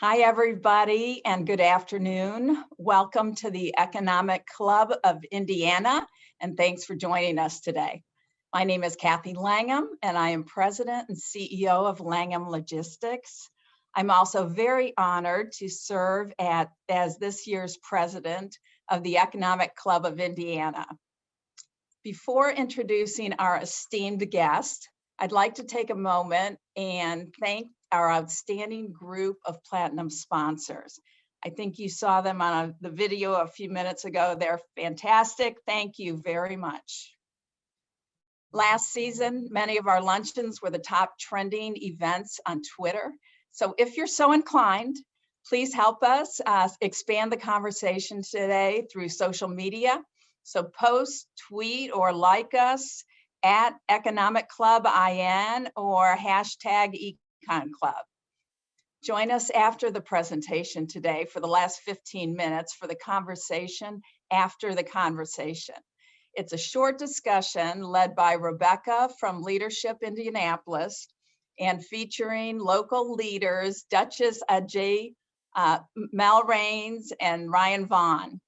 Hi, everybody, and good afternoon. Welcome to the Economic Club of Indiana, and thanks for joining us today. My name is Kathy Langham, and I am President and CEO of Langham Logistics. I'm also very honored to serve as this year's President of the Economic Club of Indiana. Before introducing our esteemed guest, I'd like to take a moment and thank our outstanding group of platinum sponsors. I think you saw them on the video a few minutes ago. They're fantastic. Thank you very much. Last season, many of our luncheons were the top trending events on Twitter. So if you're so inclined, please help us expand the conversation today through social media. So post, tweet, or like us at Economic Club IN or hashtag Econ Club. Join us after the presentation today for the last 15 minutes for the conversation after the conversation. It's a short discussion led by Rebecca from Leadership Indianapolis and featuring local leaders, Duchess Ajay, Mel Raines, and Ryan Vaughn.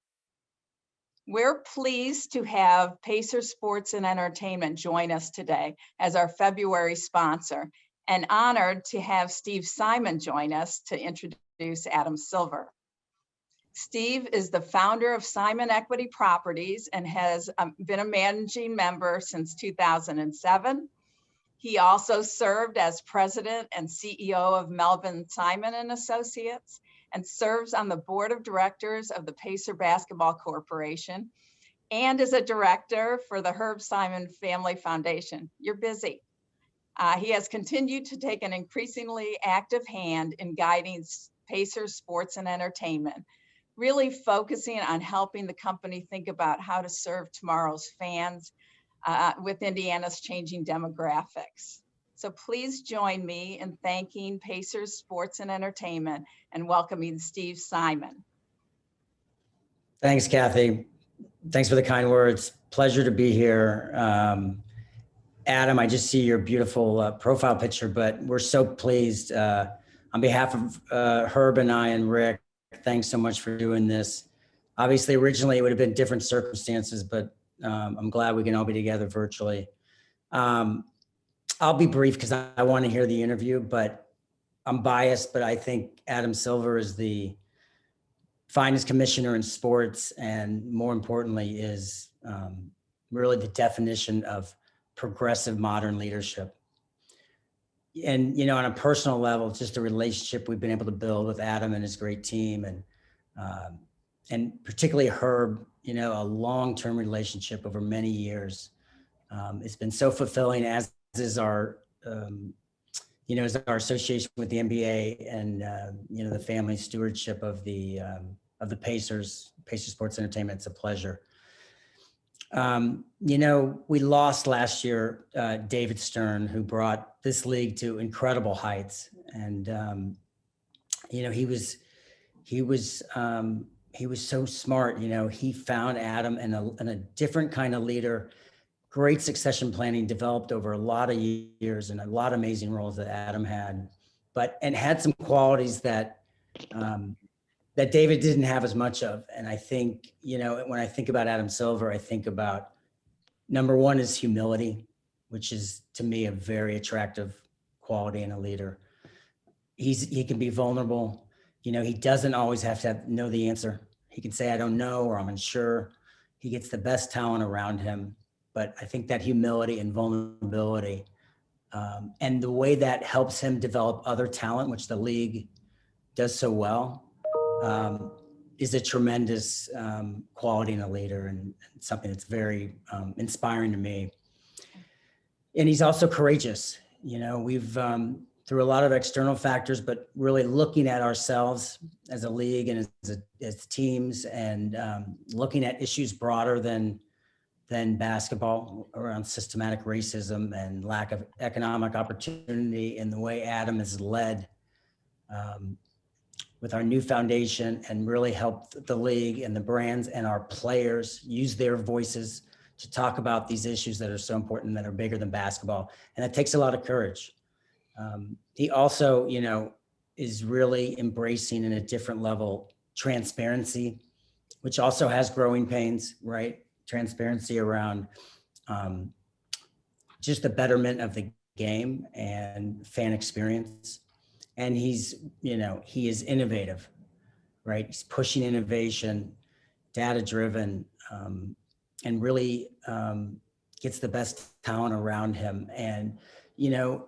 We're pleased to have Pacer Sports and Entertainment join us today as our February sponsor, and honored to have Steve Simon join us to introduce Adam Silver. Steve is the founder of Simon Equity Properties and has been a managing member since 2007. He also served as president and CEO of Melvin Simon and Associates and serves on the board of directors of the Pacer Basketball Corporation and is a director for the Herb Simon Family Foundation. You're busy. He has continued to take an increasingly active hand in guiding Pacer Sports and Entertainment, really focusing on helping the company think about how to serve tomorrow's fans with Indiana's changing demographics. So please join me in thanking Pacers Sports and Entertainment and welcoming Steve Simon. Thanks, Kathy. Thanks for the kind words. Pleasure to be here. Adam, I just see your beautiful profile picture, but we're so pleased. On behalf of Herb and I and Rick, thanks so much for doing this. Obviously, originally it would have been different circumstances, but I'm glad we can all be together virtually. I'll be brief because I want to hear the interview, but I'm biased, but I think Adam Silver is the finest commissioner in sports, and more importantly is really the definition of progressive modern leadership. And, you know, on a personal level, it's just a relationship we've been able to build with Adam and his great team, and particularly Herb, you know, a long-term relationship over many years. It's been so fulfilling, as is our, you know, as our association with the NBA and, you know, the family stewardship of the Pacers Sports Entertainment. It's a pleasure. You know, we lost last year, David Stern, who brought this league to incredible heights. And, you know, he was so smart. You know, he found Adam and a different kind of leader, great succession planning developed over a lot of years and a lot of amazing roles that Adam had, and had some qualities that David didn't have as much of. And I think, you know, when I think about Adam Silver, I think about number one is humility, which is to me a very attractive quality in a leader. He can be vulnerable. You know, he doesn't always have to know the answer. He can say, I don't know, or I'm unsure. He gets the best talent around him. But I think that humility and vulnerability and the way that helps him develop other talent, which the league does so well, is a tremendous quality in a leader, and something that's very inspiring to me. And he's also courageous. You know, we've through a lot of external factors, but really looking at ourselves as a league and as teams, and looking at issues broader than basketball around systematic racism and lack of economic opportunity, and the way Adam has led with our new foundation and really helped the league and the brands and our players use their voices to talk about these issues that are so important, that are bigger than basketball. And that takes a lot of courage. He also, you know, is really embracing in a different level transparency, which also has growing pains, right? Transparency around just the betterment of the game and fan experience. And he's, he is innovative, right? He's pushing innovation, data driven, and really gets the best talent around him. And,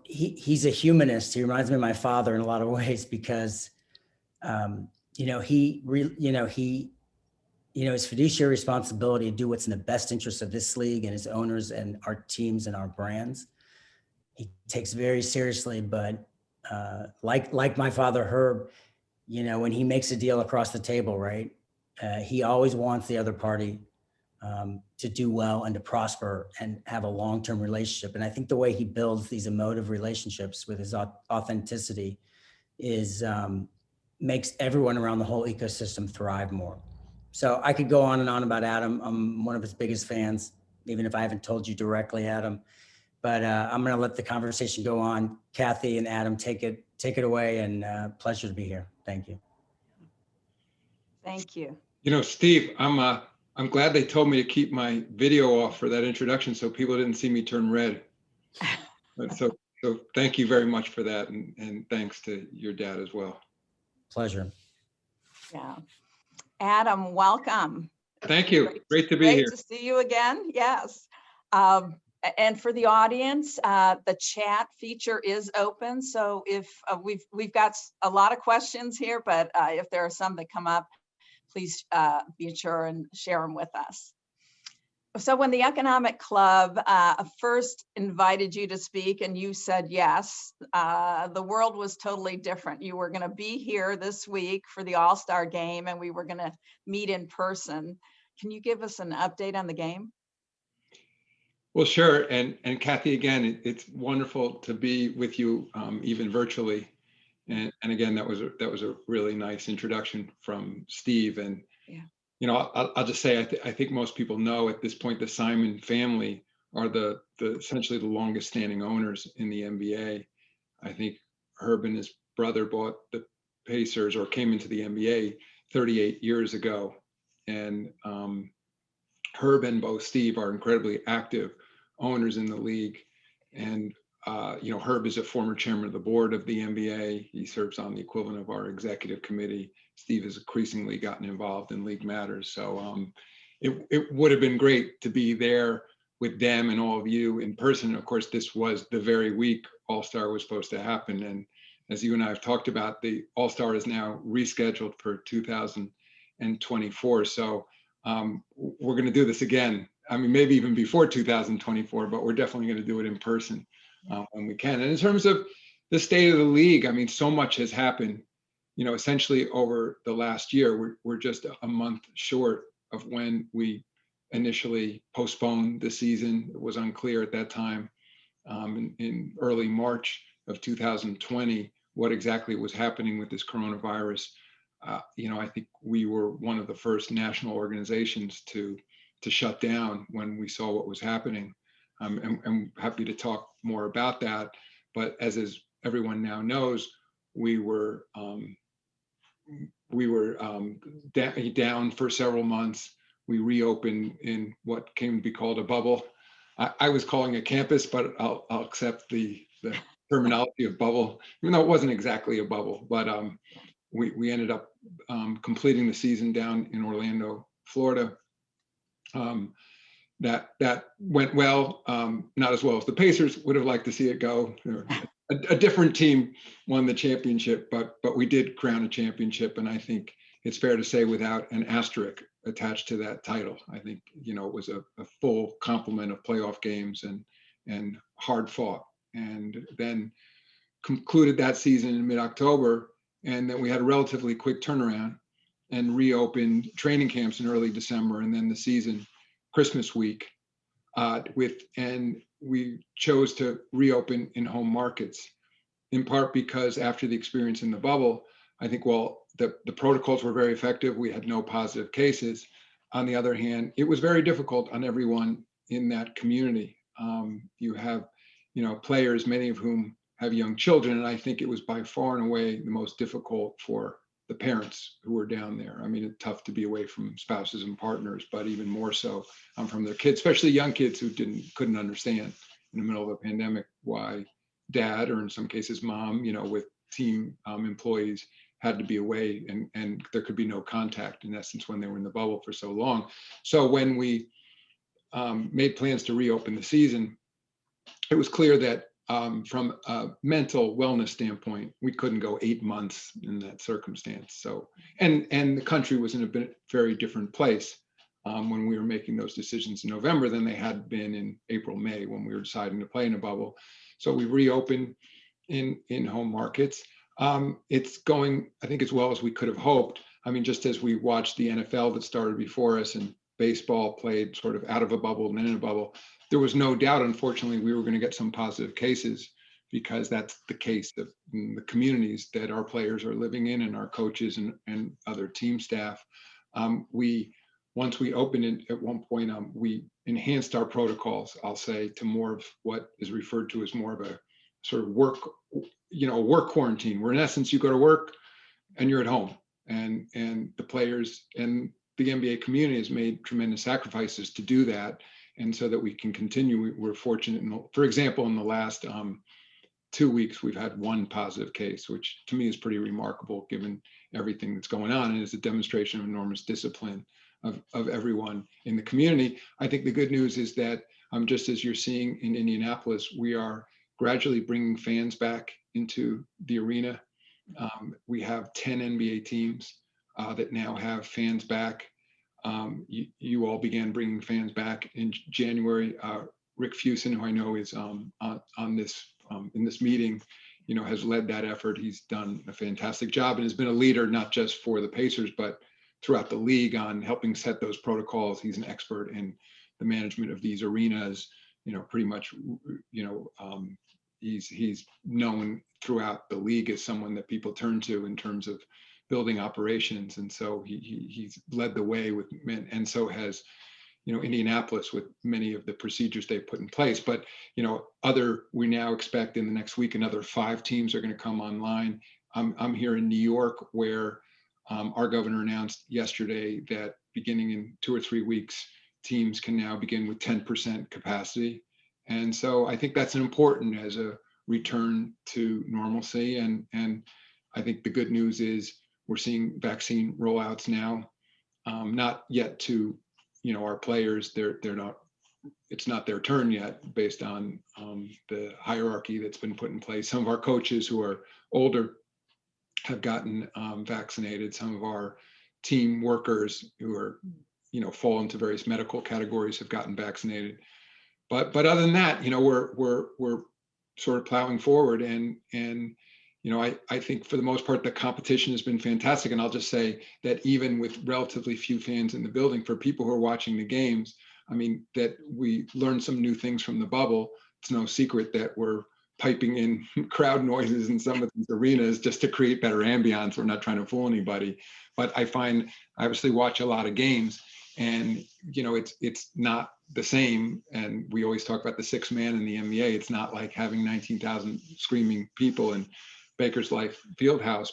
he's a humanist. He reminds me of my father in a lot of ways because, his fiduciary responsibility to do what's in the best interest of this league and his owners and our teams and our brands. He takes very seriously, but like my father, Herb, when he makes a deal across the table, right? He always wants the other party to do well and to prosper and have a long-term relationship. And I think the way he builds these emotive relationships with his authenticity is makes everyone around the whole ecosystem thrive more. So I could go on and on about Adam. I'm one of his biggest fans, even if I haven't told you directly, Adam. But I'm going to let the conversation go on. Kathy and Adam, take it away, and pleasure to be here. Thank you. Thank you. Steve, I'm glad they told me to keep my video off for that introduction so people didn't see me turn red. So thank you very much for that, and thanks to your dad as well. Pleasure. Yeah. Adam, welcome. Thank you. Great to be here. Great to see you again. Yes. And for the audience, the chat feature is open. So if we've got a lot of questions here, but if there are some that come up, please be sure and share them with us. So when the Economic Club first invited you to speak and you said yes, the world was totally different. You were going to be here this week for the All-Star game and we were going to meet in person. Can you give us an update on the game? Well, sure. And Kathy, again, it's wonderful to be with you, even virtually. And again, that was a really nice introduction from Steve. And yeah. I'll just say I think most people know at this point the Simon family are the essentially the longest standing owners in the NBA. I think Herb and his brother bought the Pacers or came into the NBA 38 years ago, and Herb and both Steve are incredibly active owners in the league. And Herb is a former chairman of the board of the NBA. He serves on the equivalent of our executive committee. Steve has increasingly gotten involved in league matters. So it would have been great to be there with them and all of you in person. Of course, this was the very week All-Star was supposed to happen. And as you and I have talked about, the All-Star is now rescheduled for 2024. So we're going to do this again. I mean, maybe even before 2024, but we're definitely going to do it in person when we can. And in terms of the state of the league, I mean, so much has happened, essentially over the last year. We're just a month short of when we initially postponed the season. It was unclear at that time in early March of 2020 what exactly was happening with this coronavirus. I think we were one of the first national organizations to shut down when we saw what was happening. And I'm happy to talk more about that. But as everyone now knows, we were down for several months. We reopened in what came to be called a bubble. I was calling it campus, but I'll accept the terminology of bubble, even though it wasn't exactly a bubble. But we ended up completing the season down in Orlando, Florida. That went well, not as well as the Pacers would have liked to see it go. A different team won the championship, but we did crown a championship, and I think it's fair to say without an asterisk attached to that title. I think it was a full complement of playoff games and hard fought, and then concluded that season in mid-October, and then we had a relatively quick turnaround and reopened training camps in early December, and then the season Christmas week and we chose to reopen in home markets, in part because after the experience in the bubble, I think while the protocols were very effective, we had no positive cases. On the other hand, it was very difficult on everyone in that community. You have, players, many of whom have young children. And I think it was by far and away the most difficult for the parents who were down there. I mean, it's tough to be away from spouses and partners, but even more so from their kids, especially young kids who couldn't understand in the middle of a pandemic why dad, or in some cases mom, with team employees, had to be away, and there could be no contact, in essence, when they were in the bubble for so long. So when we made plans to reopen the season, it was clear that from a mental wellness standpoint, we couldn't go 8 months in that circumstance. So, and the country was in a very different place when we were making those decisions in November than they had been in April, May, when we were deciding to play in a bubble. So we reopened in home markets. It's going, I think, as well as we could have hoped. I mean, just as we watched the NFL that started before us, and baseball played sort of out of a bubble and then in a bubble, there was no doubt, unfortunately, we were going to get some positive cases, because that's the case of the communities that our players are living in, and our coaches and other team staff. Once we opened it at one point, we enhanced our protocols, I'll say, to more of what is referred to as more of a sort of work quarantine, where in essence you go to work and you're at home. And the players and the NBA community has made tremendous sacrifices to do that. And so that we can continue, we're fortunate. For example, in the last 2 weeks, we've had one positive case, which to me is pretty remarkable given everything that's going on, and is a demonstration of enormous discipline of everyone in the community. I think the good news is that just as you're seeing in Indianapolis, we are gradually bringing fans back into the arena. We have 10 NBA teams that now have fans back. You all began bringing fans back in January. Rick Fuson, who I know is on this in this meeting, has led that effort. He's done a fantastic job and has been a leader, not just for the Pacers, but throughout the league, on helping set those protocols. He's an expert in the management of these arenas. Pretty much, he's known throughout the league as someone that people turn to in terms of building operations. And so he's led the way with, and so has, Indianapolis, with many of the procedures they've put in place. But, we now expect in the next week, another 5 teams are going to come online. I'm here in New York, where our governor announced yesterday that beginning in 2 or 3 weeks, teams can now begin with 10% capacity. And so I think that's important as a return to normalcy. And I think the good news is we're seeing vaccine rollouts now, not yet to, our players. They're not, it's not their turn yet, based on the hierarchy that's been put in place. Some of our coaches who are older have gotten vaccinated. Some of our team workers who are, fall into various medical categories have gotten vaccinated. But other than that, we're sort of plowing forward, and I think for the most part the competition has been fantastic. And I'll just say that even with relatively few fans in the building, for people who are watching the games, I mean, that we learned some new things from the bubble. It's no secret that we're piping in crowd noises in some of these arenas just to create better ambiance. We're not trying to fool anybody. But I obviously watch a lot of games, and it's not the same. And we always talk about the 6th man in the NBA. It's not like having 19,000 screaming people in Bankers Life Fieldhouse,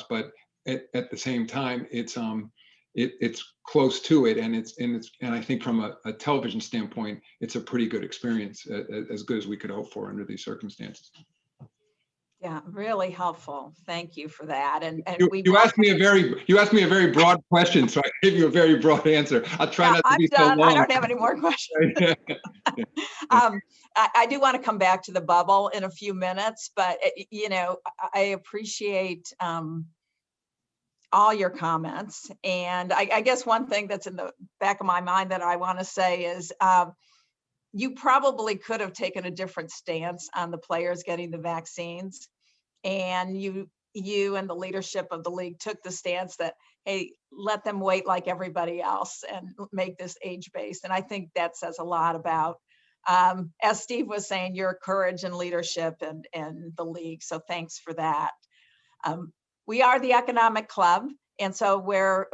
but at the same time, it's close to it, and I think from a television standpoint, it's a pretty good experience, as good as we could hope for under these circumstances. Yeah, really helpful. Thank you for that. And you asked me a very broad question, so I gave you a very broad answer. I'll try not to be so long. I don't have any more questions. I do want to come back to the bubble in a few minutes, but I appreciate all your comments. And I guess one thing that's in the back of my mind that I want to say is you probably could have taken a different stance on the players getting the vaccines. And you and the leadership of the league took the stance that, hey, let them wait like everybody else and make this age-based. And I think that says a lot about, as Steve was saying, your courage and leadership and the league. So thanks for that. We are the Economic Club. And so where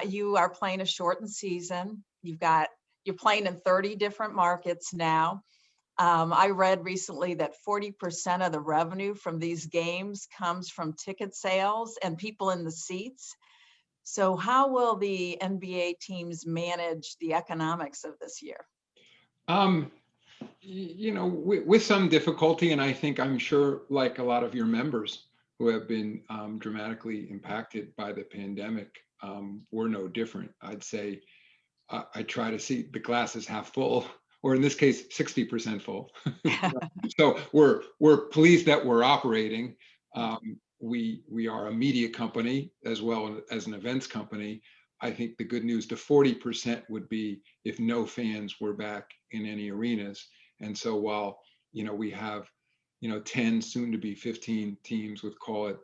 you are playing a shortened season, you're playing in 30 different markets now. I read recently that 40% of the revenue from these games comes from ticket sales and people in the seats. So how will the NBA teams manage the economics of this year? With some difficulty, and I'm sure, like a lot of your members who have been dramatically impacted by the pandemic, we're no different. I'd say I try to see the glass is half full, or in this case, 60% full. So we're pleased that we're operating. We are a media company as well as an events company. I think the good news, the 40% would be if no fans were back in any arenas. And so while, we have, 10, soon to be 15 teams with, call it,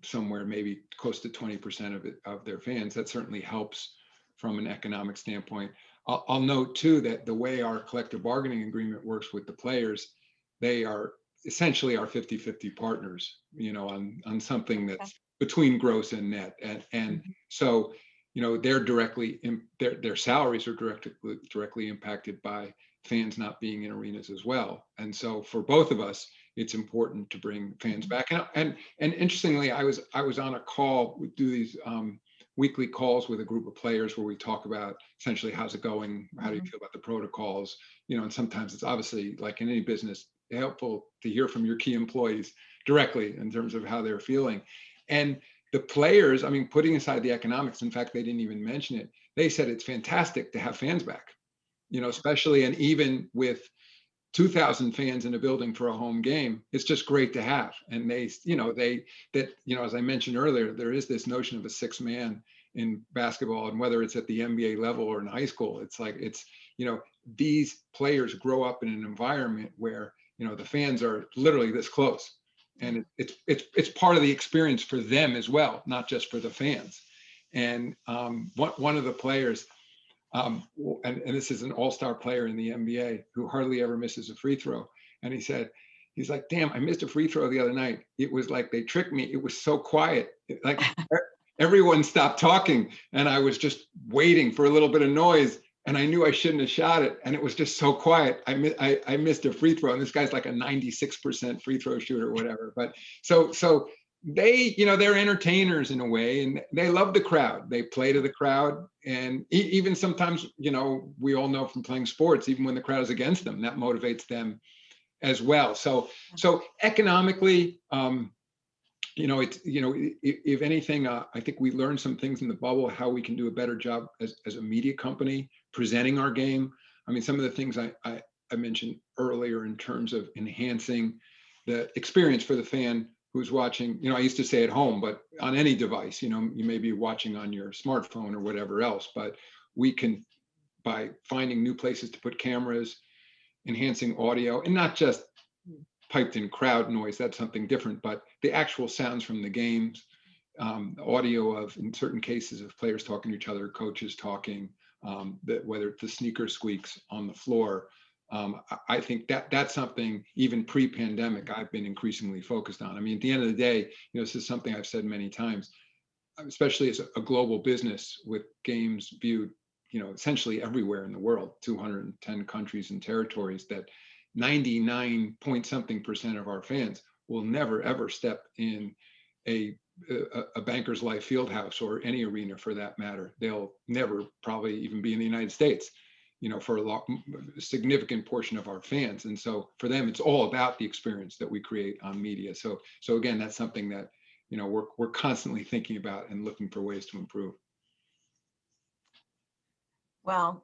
somewhere maybe close to 20% of their fans, that certainly helps from an economic standpoint. I'll note too that the way our collective bargaining agreement works with the players, they are essentially our 50-50 partners, on something that's between gross and net. And so, they're their salaries are directly impacted by fans not being in arenas as well. And so for both of us, it's important to bring fans back. And interestingly, I was on a call. We do these weekly calls with a group of players where we talk about essentially how's it going, how do you feel about the protocols, and sometimes it's obviously, like in any business, helpful to hear from your key employees directly in terms of how they're feeling. And the players, putting aside the economics, in fact, they didn't even mention it. They said it's fantastic to have fans back, especially, and even with 2,000 fans in a building for a home game, it's just great to have. And as I mentioned earlier, there is this notion of a sixth man in basketball, and whether it's at the NBA level or in high school, these players grow up in an environment where, the fans are literally this close, and it's part of the experience for them as well, not just for the fans. And one of the players, and this is an all-star player in the NBA who hardly ever misses a free throw. And he's like, damn, I missed a free throw the other night. It was like they tricked me. It was so quiet. Like everyone stopped talking, and I was just waiting for a little bit of noise, and I knew I shouldn't have shot it. And it was just so quiet. I missed a free throw, and this guy's like a 96% free throw shooter or whatever. But so they, they're entertainers in a way, and they love the crowd. They play to the crowd. And even sometimes, we all know from playing sports, even when the crowd is against them, that motivates them as well. So economically, if anything, I think we learned some things in the bubble, how we can do a better job as a media company presenting our game. Some of the things I mentioned earlier in terms of enhancing the experience for the fan who's watching, I used to say at home, but on any device, you may be watching on your smartphone or whatever else, but we can, by finding new places to put cameras, enhancing audio, and not just piped in crowd noise, that's something different, but the actual sounds from the games, audio of, in certain cases, of players talking to each other, coaches talking, whether it's the sneaker squeaks on the floor. I think that's something even pre-pandemic I've been increasingly focused on. At the end of the day, this is something I've said many times, especially as a global business with games viewed, essentially everywhere in the world, 210 countries and territories, that 99 point something % of our fans will never ever step in a Bankers Life Fieldhouse or any arena for that matter. They'll never probably even be in the United States, for a significant portion of our fans. And so for them, it's all about the experience that we create on media. So again, that's something that, we're constantly thinking about and looking for ways to improve. Well,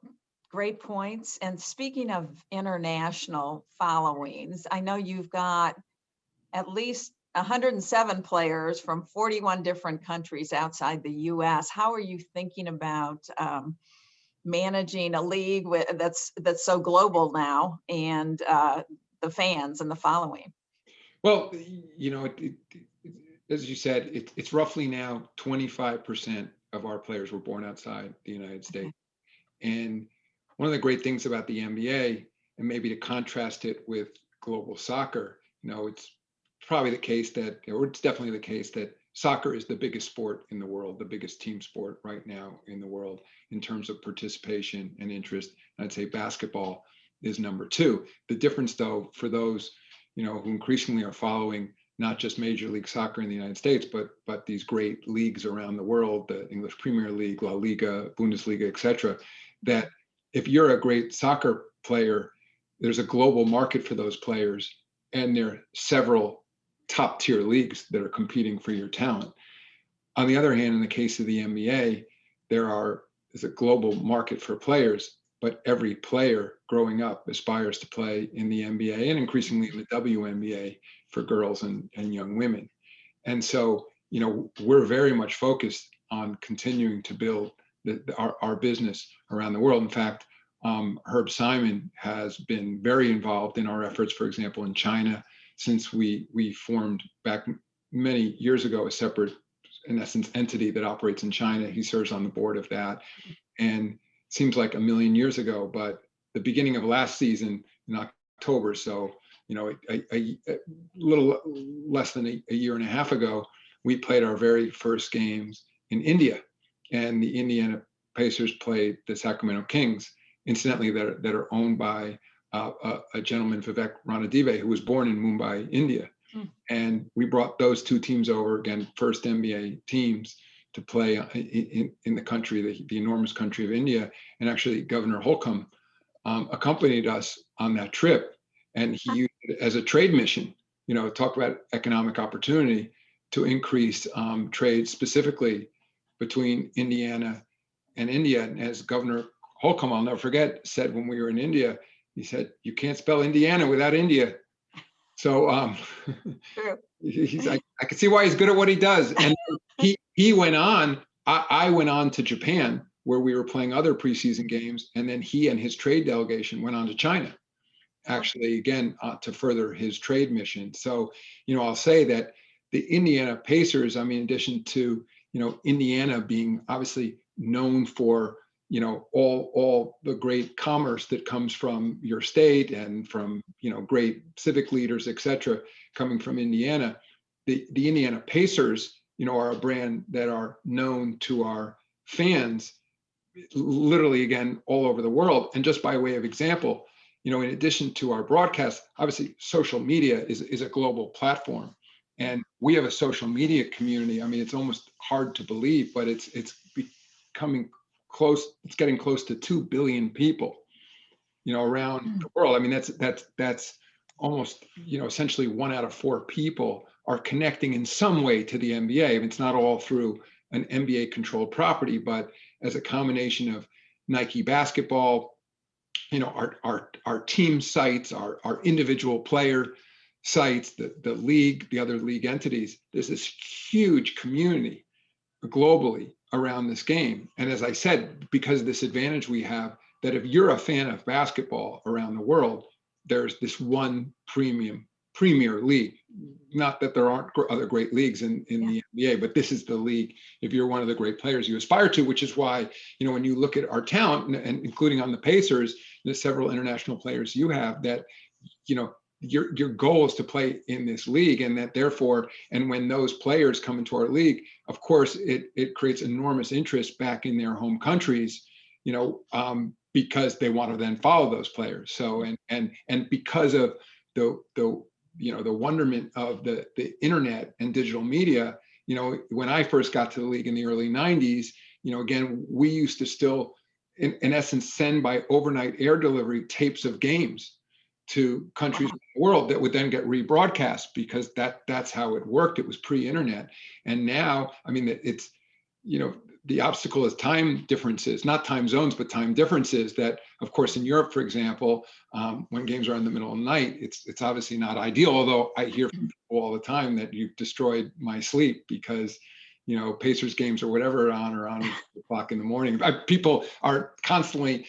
great points. And speaking of international followings, I know you've got at least 107 players from 41 different countries outside the US. How are you thinking about managing a league that's so global now, and the fans and the following? Well, as you said, it's roughly now 25% of our players were born outside the United States. And one of the great things about the NBA, and maybe to contrast it with global soccer, it's probably the case that, or it's definitely the case that soccer is the biggest sport in the world, the biggest team sport right now in the world in terms of participation and interest. And I'd say basketball is number two. The difference, though, for those, who increasingly are following not just Major League Soccer in the United States, but these great leagues around the world, the English Premier League, La Liga, Bundesliga, etc., that if you're a great soccer player, there's a global market for those players, and there are several top tier leagues that are competing for your talent. On the other hand, in the case of the NBA, there's a global market for players, but every player growing up aspires to play in the NBA and increasingly in the WNBA for girls and young women. And so, we're very much focused on continuing to build our business around the world. In fact, Herb Simon has been very involved in our efforts, for example, in China, since we formed back many years ago a separate, in essence, entity that operates in China. He serves on the board of that. And seems like a million years ago, but the beginning of last season in October, so a little less than a year and a half ago, we played our very first games in India, and the Indiana Pacers played the Sacramento Kings, incidentally that are owned by a gentleman, Vivek Ranadive, who was born in Mumbai, India. And we brought those two teams over, again, first NBA teams, to play in the country, the enormous country of India. And actually, Governor Holcomb accompanied us on that trip, and he used it as a trade mission, talk about economic opportunity, to increase trade specifically between Indiana and India. And as Governor Holcomb, I'll never forget, said when we were in India, he said, "You can't spell Indiana without India." So he's like, I can see why he's good at what he does. And he went on, I went on to Japan, where we were playing other preseason games. And then he and his trade delegation went on to China, actually, again, to further his trade mission. So, I'll say that the Indiana Pacers, in addition to, Indiana being obviously known for, all the great commerce that comes from your state and from, great civic leaders, et cetera, coming from Indiana, the Indiana Pacers, are a brand that are known to our fans, literally, again, all over the world. And just by way of example, in addition to our broadcast, obviously social media is a global platform. And we have a social media community. It's almost hard to believe, but it's becoming close. It's getting close to 2 billion people, around the world. That's almost, essentially 1 out of 4 people are connecting in some way to the NBA. It's not all through an NBA controlled property, but as a combination of Nike basketball, our team sites, our individual player sites, the league, the other league entities. There's this huge community globally around this game. And as I said, because of this advantage we have, that if you're a fan of basketball around the world, there's this one premier league. Not that there aren't other great leagues in the NBA, but this is the league, if you're one of the great players you aspire to, which is why, when you look at our talent, and including on the Pacers, there's several international players you have that, your goal is to play in this league, and that therefore, and when those players come into our league, of course, it creates enormous interest back in their home countries, because they want to then follow those players. So, and because of the wonderment of the internet and digital media, when I first got to the league in the early 90s, again, we used to still, in essence, send by overnight air delivery tapes of games to countries in the world that would then get rebroadcast, because that's how it worked. It was pre-internet. And now, it's, the obstacle is time differences, not time zones, but time differences that, of course, in Europe, for example, when games are in the middle of the night, it's obviously not ideal. Although I hear from people all the time that you've destroyed my sleep because, Pacers games or whatever are on 8:00 in the morning. People are constantly,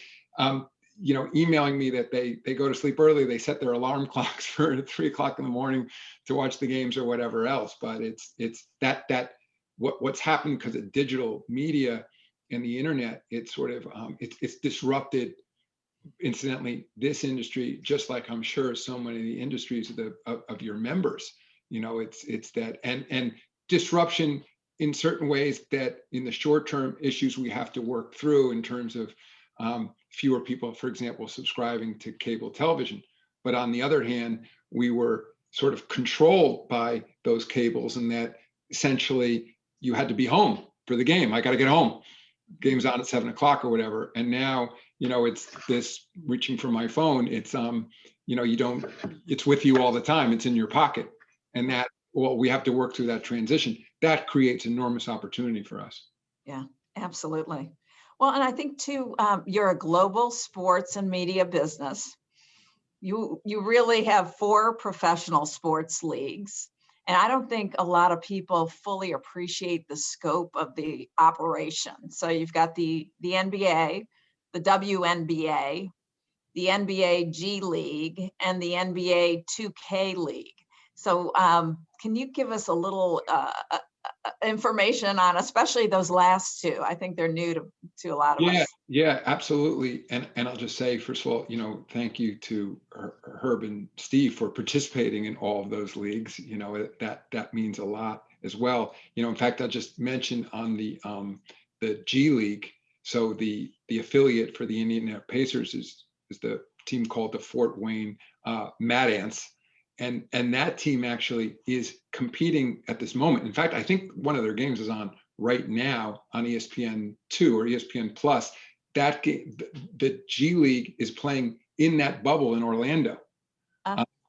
emailing me that they go to sleep early. They set their alarm clocks for 3:00 in the morning to watch the games or whatever else. But it's what's happened because of digital media and the internet. It's sort of it's disrupted, incidentally, this industry, just like I'm sure so many of the industries of your members. It's that and disruption in certain ways that in the short term issues we have to work through in terms of fewer people, for example, subscribing to cable television. But on the other hand, we were sort of controlled by those cables, and that essentially you had to be home for the game. I got to get home. Game's on at 7 o'clock or whatever. And now, it's this reaching for my phone. It's, it's with you all the time. It's in your pocket. And that, well, we have to work through that transition. That creates enormous opportunity for us. Yeah, absolutely. Well, and I think too, you're a global sports and media business. You really have 4 professional sports leagues. And I don't think a lot of people fully appreciate the scope of the operation. So you've got the NBA, the WNBA, the NBA G League, and the NBA 2K League. So can you give us a little information on especially those last 2? I think they're new to a lot of us. Yeah, absolutely. And I'll just say, first of all, thank you to Herb and Steve for participating in all of those leagues. That means a lot as well. In fact, I'll just mention on the G League. So the affiliate for the Indiana Pacers is the team called the Fort Wayne Mad Ants. And that team actually is competing at this moment. In fact, I think one of their games is on right now on ESPN2 or ESPN Plus. That game, the G League is playing in that bubble in Orlando,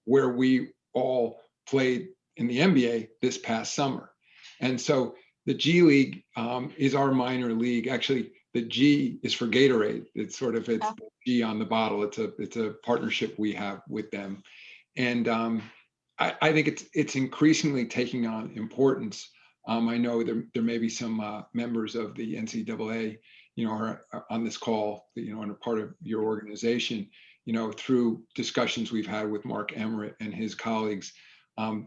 where we all played in the NBA this past summer. And so the G League is our minor league. Actually, the G is for Gatorade. It's G on the bottle. It's a partnership we have with them. And I think it's increasingly taking on importance. I know there may be some members of the NCAA, are on this call, and a part of your organization, through discussions we've had with Mark Emmert and his colleagues.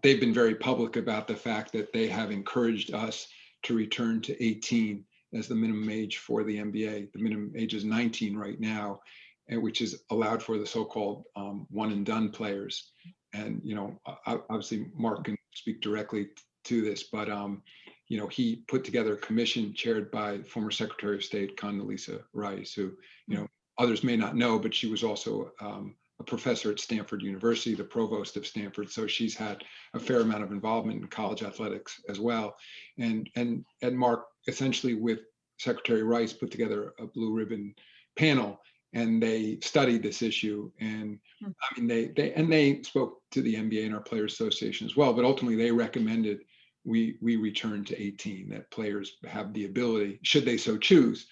They've been very public about the fact that they have encouraged us to return to 18 as the minimum age for the NBA. The minimum age is 19 right now, which is allowed for the so-called one and done players. And, obviously Mark can speak directly to this, but, he put together a commission chaired by former Secretary of State Condoleezza Rice, who, others may not know, but she was also a professor at Stanford University, the provost of Stanford. So she's had a fair amount of involvement in college athletics as well. And Mark, essentially with Secretary Rice, put together a blue ribbon panel, and they studied this issue. And I mean, they spoke to the NBA and our Players Association as well, but ultimately they recommended we return to 18, that players have the ability, should they so choose,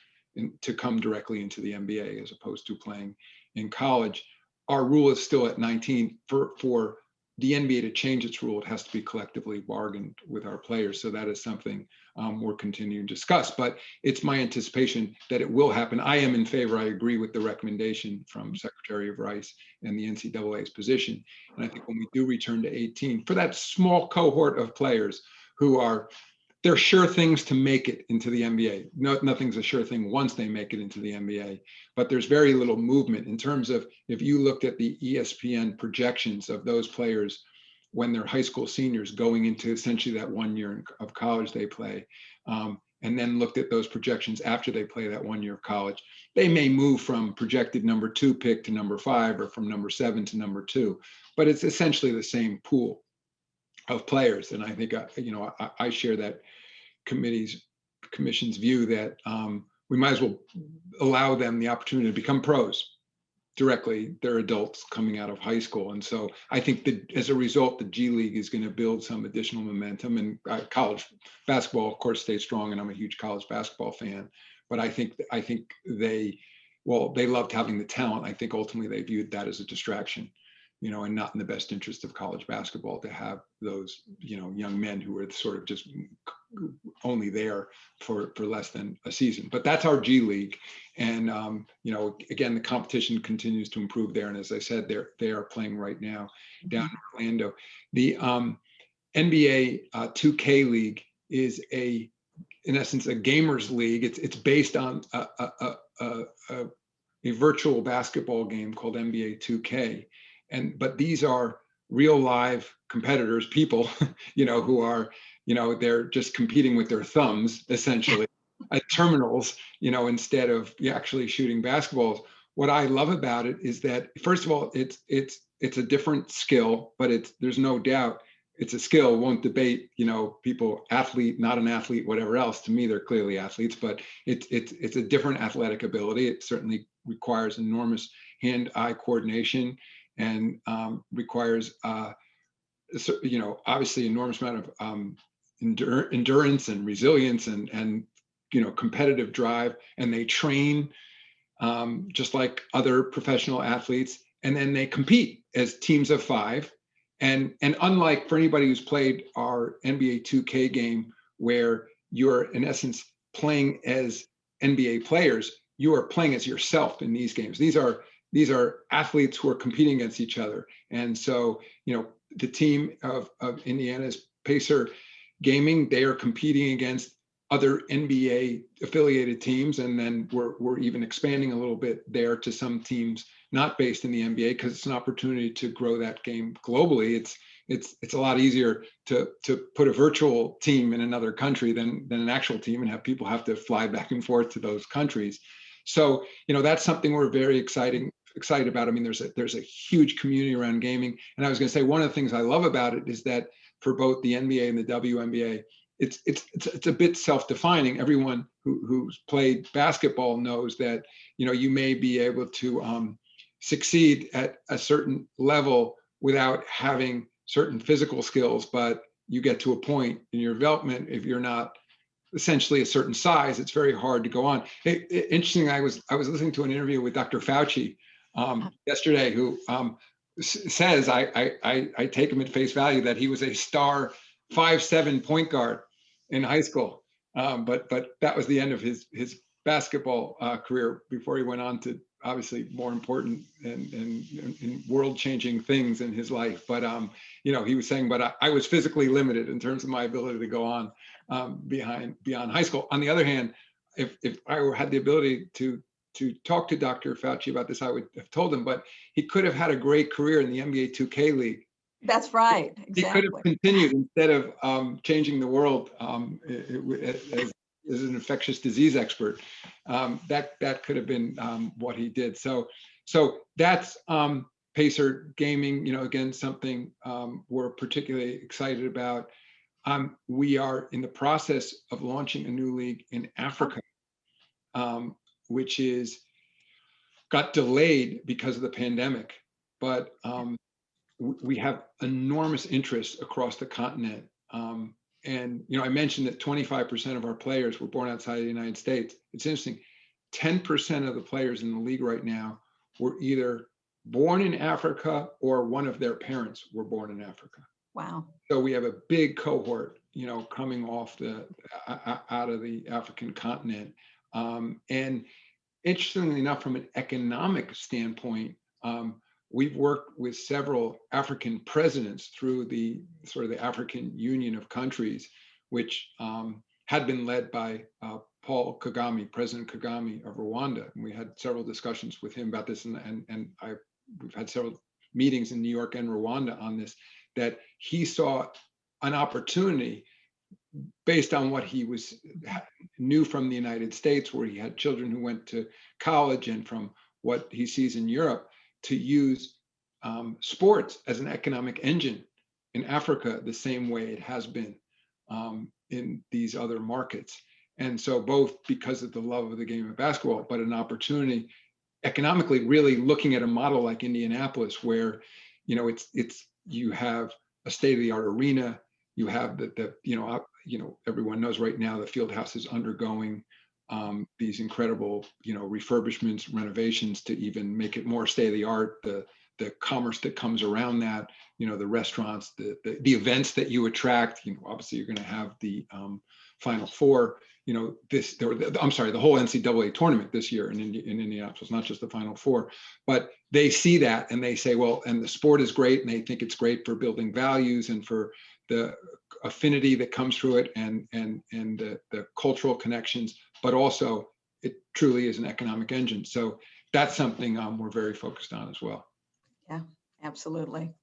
to come directly into the NBA as opposed to playing in college. Our rule is still at 19. For the NBA to change its rule, it has to be collectively bargained with our players. So that is something we're continuing to discuss, but it's my anticipation that it will happen. I am in favor. I agree with the recommendation from Secretary of Rice and the NCAA's position. And I think when we do return to 18, for that small cohort of players who they're sure things to make it into the NBA. Nothing's a sure thing once they make it into the NBA, but there's very little movement in terms of, if you looked at the ESPN projections of those players when they're high school seniors going into essentially that 1 year of college they play, and then looked at those projections after they play that 1 year of college, they may move from projected number 2 pick to number 5, or from number 7 to number 2, but it's essentially the same pool of players. And I think, I share that commission's view that we might as well allow them the opportunity to become pros directly. They're adults coming out of high school. And so I think that as a result, the G League is going to build some additional momentum, and college basketball, of course, stays strong. And I'm a huge college basketball fan, but I think they loved having the talent. I think ultimately they viewed that as a distraction, and not in the best interest of college basketball to have those, young men who are sort of just only there for less than a season. But that's our G League. And, again, the competition continues to improve there. And as I said, they are playing right now down in Orlando. The NBA 2K League is in essence, a gamers league. It's based on a virtual basketball game called NBA 2K. But these are real live competitors, people, who are, they're just competing with their thumbs, essentially. at terminals, instead of actually shooting basketballs. What I love about it is that, first of all, it's a different skill, but there's no doubt it's a skill. Won't debate, people, athlete, not an athlete, whatever else. To me, they're clearly athletes, but it's a different athletic ability. It certainly requires enormous hand-eye coordination and requires, obviously enormous amount of endurance and resilience and competitive drive. And they train just like other professional athletes, and then they compete as teams of 5. And unlike, for anybody who's played our NBA 2K game, where you're in essence playing as NBA players, you are playing as yourself in these games. These are athletes who are competing against each other. And so, the team of Indiana's Pacer Gaming, they are competing against other NBA affiliated teams. And then we're even expanding a little bit there to some teams not based in the NBA, because it's an opportunity to grow that game globally. It's a lot easier to put a virtual team in another country than an actual team, and have people have to fly back and forth to those countries. So, that's something we're very excited about. I mean, there's a huge community around gaming. And I was going to say, one of the things I love about it is that for both the NBA and the WNBA, it's a bit self-defining. Everyone who's played basketball knows that, you may be able to succeed at a certain level without having certain physical skills, but you get to a point in your development, if you're not essentially a certain size, it's very hard to go on. Interesting, I was listening to an interview with Dr. Fauci yesterday, who says, I take him at face value, that he was a star 5'7" point guard in high school, but that was the end of his basketball career before he went on to obviously more important and world-changing things in his life. But he was saying, but I was physically limited in terms of my ability to go on beyond high school. On the other hand, if I had the ability to talk to Dr. Fauci about this, I would have told him, but he could have had a great career in the NBA 2K league. That's right. Exactly. He could have continued instead of changing the world as an infectious disease expert. That could have been what he did. So that's Pacer Gaming. Again, something we're particularly excited about. We are in the process of launching a new league in Africa, which got delayed because of the pandemic, but we have enormous interest across the continent. And I mentioned that 25% of our players were born outside of the United States. It's interesting, 10% of the players in the league right now were either born in Africa or one of their parents were born in Africa. Wow. So we have a big cohort, coming off out of the African continent. And interestingly enough, from an economic standpoint, we've worked with several African presidents through the sort of the African Union of Countries, which had been led by Paul Kagame, President Kagame of Rwanda. And we had several discussions with him about this, and we've had several meetings in New York and Rwanda on this, that he saw an opportunity based on what he knew from the United States, where he had children who went to college, and from what he sees in Europe, to use sports as an economic engine in Africa the same way it has been in these other markets. And so both because of the love of the game of basketball, but an opportunity economically, really looking at a model like Indianapolis, where you have a state-of-the-art arena, you have everyone knows right now the field house is undergoing these incredible, refurbishments, renovations to even make it more state-of-the-art. The commerce that comes around that, the restaurants, the events that you attract. Obviously you're going to have the Final Four. The whole NCAA tournament this year in Indianapolis, not just the Final Four. But they see that and they say, well, and the sport is great, and they think it's great for building values and for the affinity that comes through it, and the cultural connections, but also it truly is an economic engine. So that's something we're very focused on as well. Yeah, absolutely.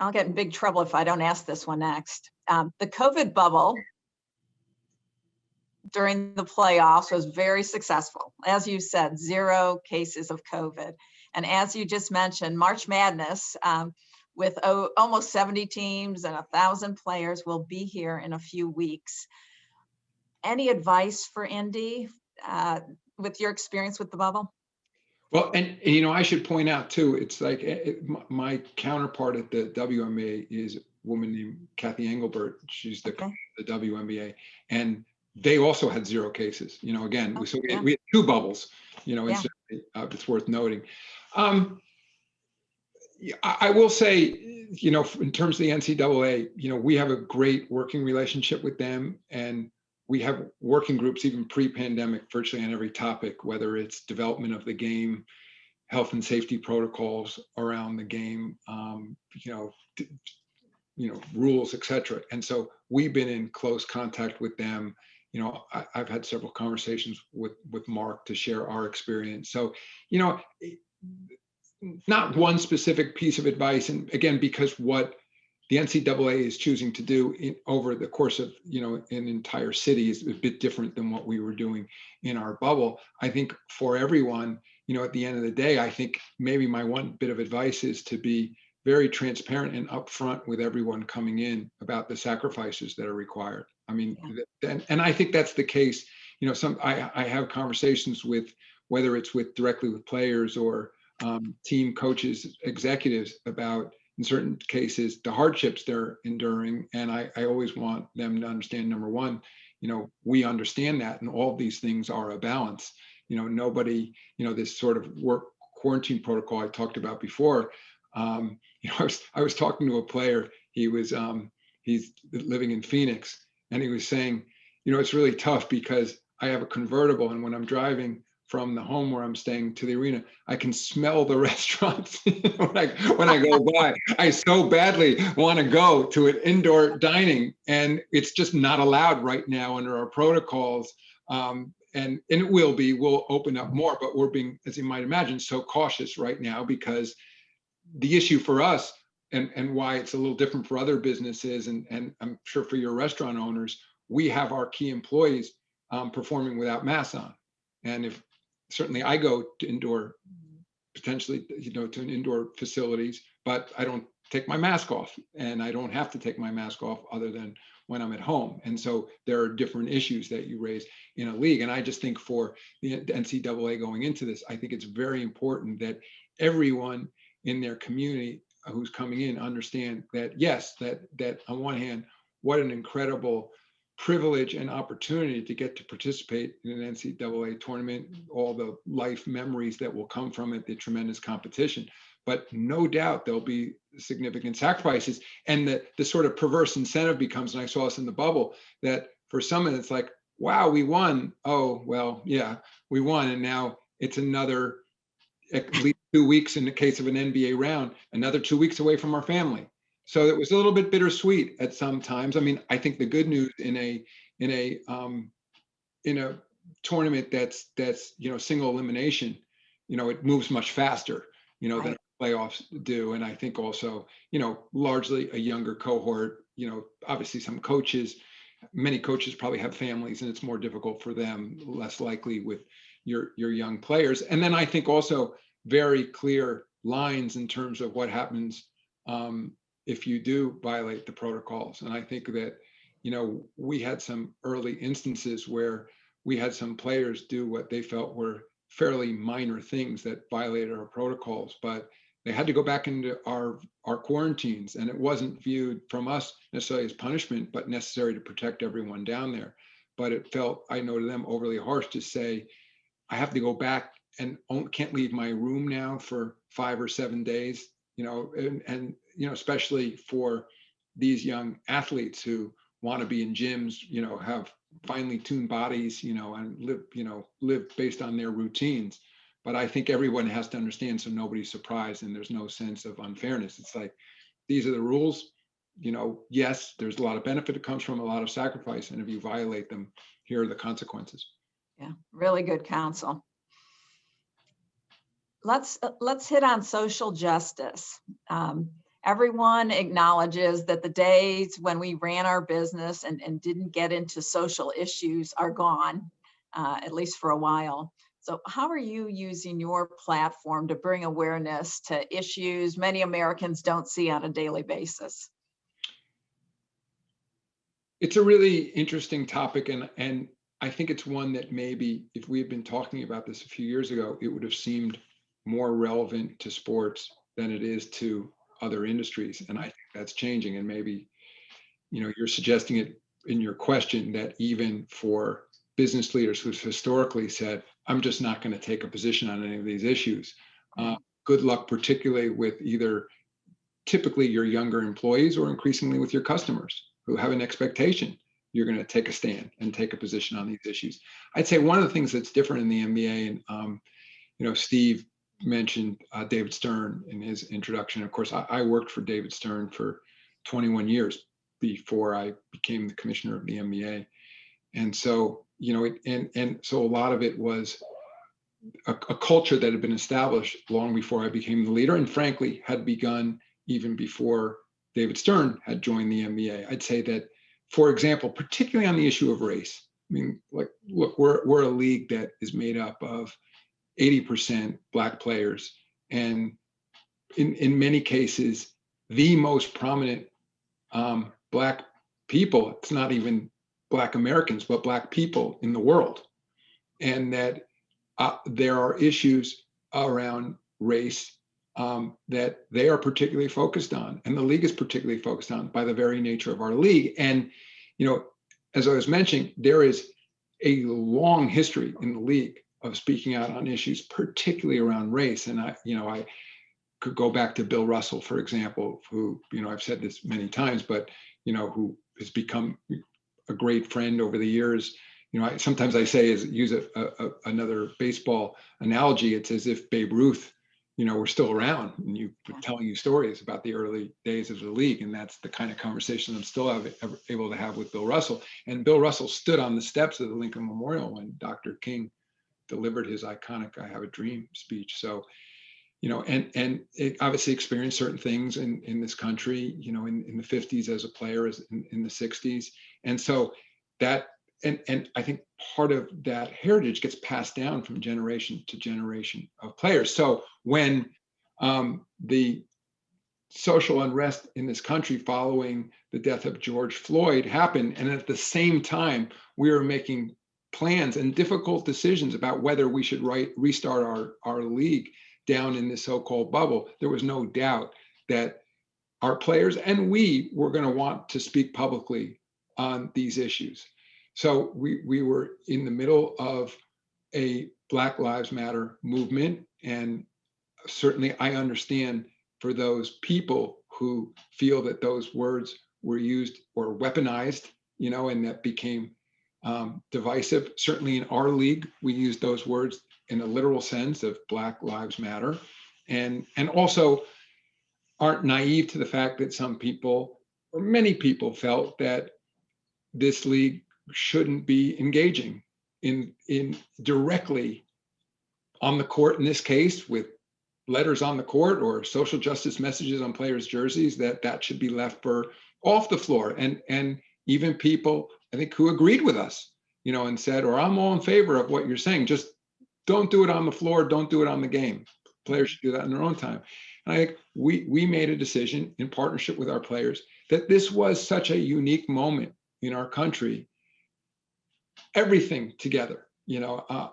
I'll get in big trouble if I don't ask this one next. The COVID bubble during the playoffs was very successful. As you said, 0 cases of COVID. And as you just mentioned, March Madness, with almost 70 teams and 1,000 players, will be here in a few weeks. Any advice for Indy with your experience with the bubble? Well, and you know, I should point out too, it's like my counterpart at the WNBA is a woman named Kathy Engelbert. She's the WNBA, and they also had 0 cases. You know, again, we had 2 bubbles. You know, it's worth noting. I will say, you know, in terms of the NCAA, you know, we have a great working relationship with them, and we have working groups even pre-pandemic virtually on every topic, whether it's development of the game, health and safety protocols around the game, you know, rules, et cetera. And so we've been in close contact with them. You know, I've had several conversations with Mark to share our experience. So, you know, not one specific piece of advice. And again, because what the NCAA is choosing to do over the course of, you know, an entire city is a bit different than what we were doing in our bubble. I think for everyone, you know, at the end of the day, I think maybe my one bit of advice is to be very transparent and upfront with everyone coming in about the sacrifices that are required. I mean, and I think that's the case. You know, I have conversations with, whether it's directly with players or team coaches, executives, about, in certain cases, the hardships they're enduring. And I always want them to understand, number one, you know, we understand that, and all these things are a balance. You know, nobody, you know, this sort of work quarantine protocol I talked about before. You know, I was talking to a player. He's living in Phoenix, and he was saying, you know, it's really tough because I have a convertible, and when I'm driving from the home where I'm staying to the arena, I can smell the restaurants when I go by. I so badly want to go to an indoor dining, and it's just not allowed right now under our protocols. And it we'll open up more, but we're being, as you might imagine, so cautious right now, because the issue for us, and why it's a little different for other businesses, and I'm sure for your restaurant owners, we have our key employees performing without masks on. And if certainly I go to indoor, potentially, you know, to an indoor facilities, but I don't take my mask off, and I don't have to take my mask off other than when I'm at home. And so there are different issues that you raise in a league. And I just think for the NCAA going into this, I think it's very important that everyone in their community who's coming in understand that, yes, that on one hand, what an incredible privilege and opportunity to get to participate in an NCAA tournament, all the life memories that will come from it, the tremendous competition. But no doubt there'll be significant sacrifices. And the sort of perverse incentive becomes, and I saw this in the bubble, that for some of it's like, wow, we won. Oh, well, yeah, we won. And now it's another at least 2 weeks, in the case of an NBA round, another 2 weeks away from our family. So it was a little bit bittersweet at some times. I mean, I think the good news in a tournament that's you know, single elimination, you know, it moves much faster, you know, than playoffs do. And I think also, you know, largely a younger cohort, you know, obviously many coaches probably have families, and it's more difficult for them, less likely with your young players. And then I think also very clear lines in terms of what happens if you do violate the protocols. And I think that, you know, we had some early instances where we had some players do what they felt were fairly minor things that violated our protocols, but they had to go back into our quarantines, and it wasn't viewed from us necessarily as punishment, but necessary to protect everyone down there. But it felt, I know to them, overly harsh to say, I have to go back and can't leave my room now for 5 or 7 days, you know, and you know, especially for these young athletes who want to be in gyms, you know, have finely tuned bodies, you know, and live based on their routines. But I think everyone has to understand, so nobody's surprised and there's no sense of unfairness. It's like, these are the rules, you know, yes, there's a lot of benefit that comes from a lot of sacrifice. And if you violate them, here are the consequences. Yeah, really good counsel. Let's hit on social justice. everyone acknowledges that the days when we ran our business and didn't get into social issues are gone, at least for a while. So how are you using your platform to bring awareness to issues many Americans don't see on a daily basis? It's a really interesting topic, and I think it's one that maybe if we had been talking about this a few years ago, it would have seemed more relevant to sports than it is to other industries. And I think that's changing. And maybe, you're suggesting it in your question that even for business leaders who've historically said, I'm just not going to take a position on any of these issues. Good luck, particularly with either typically your younger employees or increasingly with your customers who have an expectation you're going to take a stand and take a position on these issues. I'd say one of the things that's different in the NBA, and Steve mentioned David Stern in his introduction. Of course, I worked for David Stern for 21 years before I became the commissioner of the NBA. And so, and so a lot of it was a culture that had been established long before I became the leader, and frankly, had begun even before David Stern had joined the NBA. I'd say that, for example, particularly on the issue of race, I mean, like, look, we're a league that is made up of 80% Black players, and in many cases, the most prominent Black people, it's not even Black Americans, but Black people in the world. And that there are issues around race that they are particularly focused on, and the league is particularly focused on by the very nature of our league. And, as I was mentioning, there is a long history in the league of speaking out on issues, particularly around race. And I could go back to Bill Russell, for example, who, I've said this many times, but, who has become a great friend over the years. Sometimes I say, use another baseball analogy. It's as if Babe Ruth, were still around and you were telling you stories about the early days of the league. And that's the kind of conversation I'm still able to have with Bill Russell. And Bill Russell stood on the steps of the Lincoln Memorial when Dr. King delivered his iconic "I Have a Dream" speech. So, and it obviously experienced certain things in this country, in the 50s as a player, as in the 60s. And so that, and I think part of that heritage gets passed down from generation to generation of players. So when the social unrest in this country following the death of George Floyd happened, and at the same time we were making plans and difficult decisions about whether we should restart our league down in this so-called bubble, there was no doubt that our players and we were going to want to speak publicly on these issues. So we were in the middle of a Black Lives Matter movement, and certainly I understand for those people who feel that those words were used or weaponized, and that became divisive. Certainly in our league, we used those words in a literal sense of Black Lives Matter, and also aren't naive to the fact that some people, or many people, felt that this league shouldn't be engaging in directly on the court, in this case, with letters on the court or social justice messages on players' jerseys, that should be left for off the floor. And even people, I think, who agreed with us, and said, or I'm all in favor of what you're saying, just don't do it on the floor, don't do it on the game. Players should do that in their own time. And I think we made a decision in partnership with our players that this was such a unique moment in our country, everything together,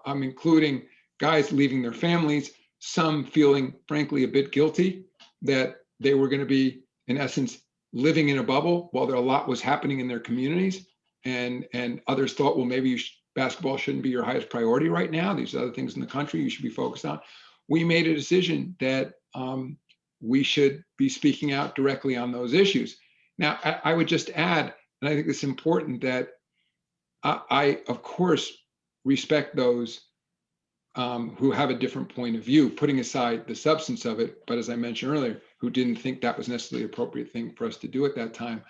I'm including guys leaving their families, some feeling frankly a bit guilty that they were going to be, in essence, living in a bubble while a lot was happening in their communities. And others thought, well, maybe basketball shouldn't be your highest priority right now. These other things in the country you should be focused on. We made a decision that we should be speaking out directly on those issues. Now, I would just add, and I think it's important, that I of course, respect those who have a different point of view, putting aside the substance of it, but as I mentioned earlier, who didn't think that was necessarily the appropriate thing for us to do at that time.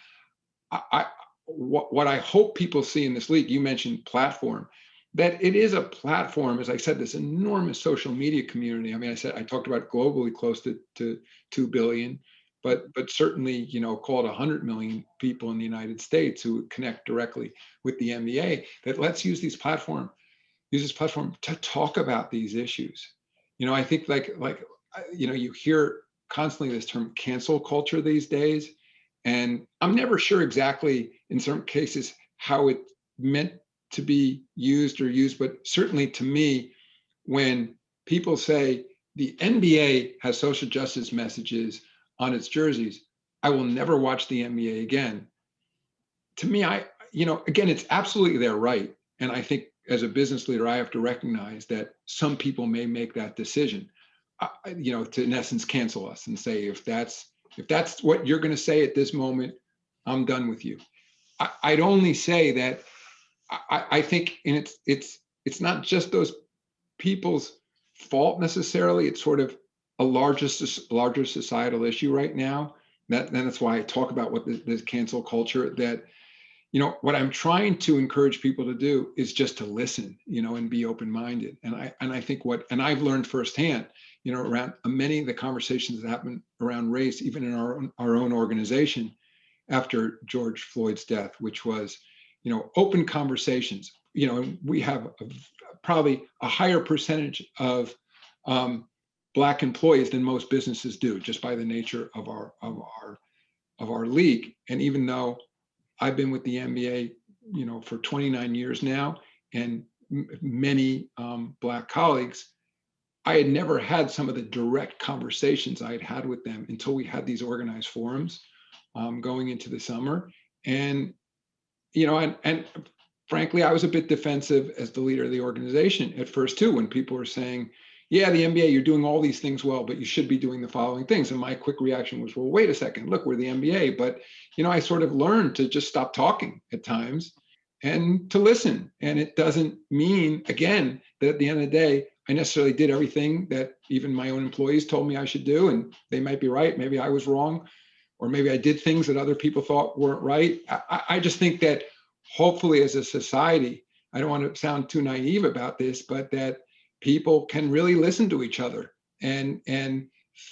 What I hope people see in this league, you mentioned platform, that it is a platform, as I said, this enormous social media community. I mean, I talked about globally close to 2 billion, but certainly, call it 100 million people in the United States who connect directly with the NBA, that let's use this platform to talk about these issues. I think you hear constantly this term cancel culture these days, and I'm never sure exactly in some cases how it's meant to be used, but certainly to me, when people say the NBA has social justice messages on its jerseys, I will never watch the NBA again. To me, again, it's absolutely their right. And I think as a business leader, I have to recognize that some people may make that decision, to in essence cancel us and say, if that's what you're going to say at this moment, I'm done with you. I'd only say that I think, and it's not just those people's fault necessarily. It's sort of a larger societal issue right now. That's why I talk about what this cancel culture, that what I'm trying to encourage people to do is just to listen, and be open-minded. And I think and I've learned firsthand, around many of the conversations that happen around race, even in our own organization after George Floyd's death, which was, open conversations. We have probably a higher percentage of Black employees than most businesses do, just by the nature of our league. And even though I've been with the NBA, for 29 years now, and many Black colleagues, I had never had some of the direct conversations I had with them until we had these organized forums going into the summer. And, and frankly, I was a bit defensive as the leader of the organization at first too, when people were saying, yeah, the NBA, you're doing all these things well, but you should be doing the following things. And my quick reaction was, well, wait a second, look, we're the NBA. But, I sort of learned to just stop talking at times and to listen. And it doesn't mean, again, that at the end of the day, I necessarily did everything that even my own employees told me I should do. And they might be right. Maybe I was wrong, or maybe I did things that other people thought weren't right. I just think that hopefully as a society, I don't want to sound too naive about this, but that people can really listen to each other and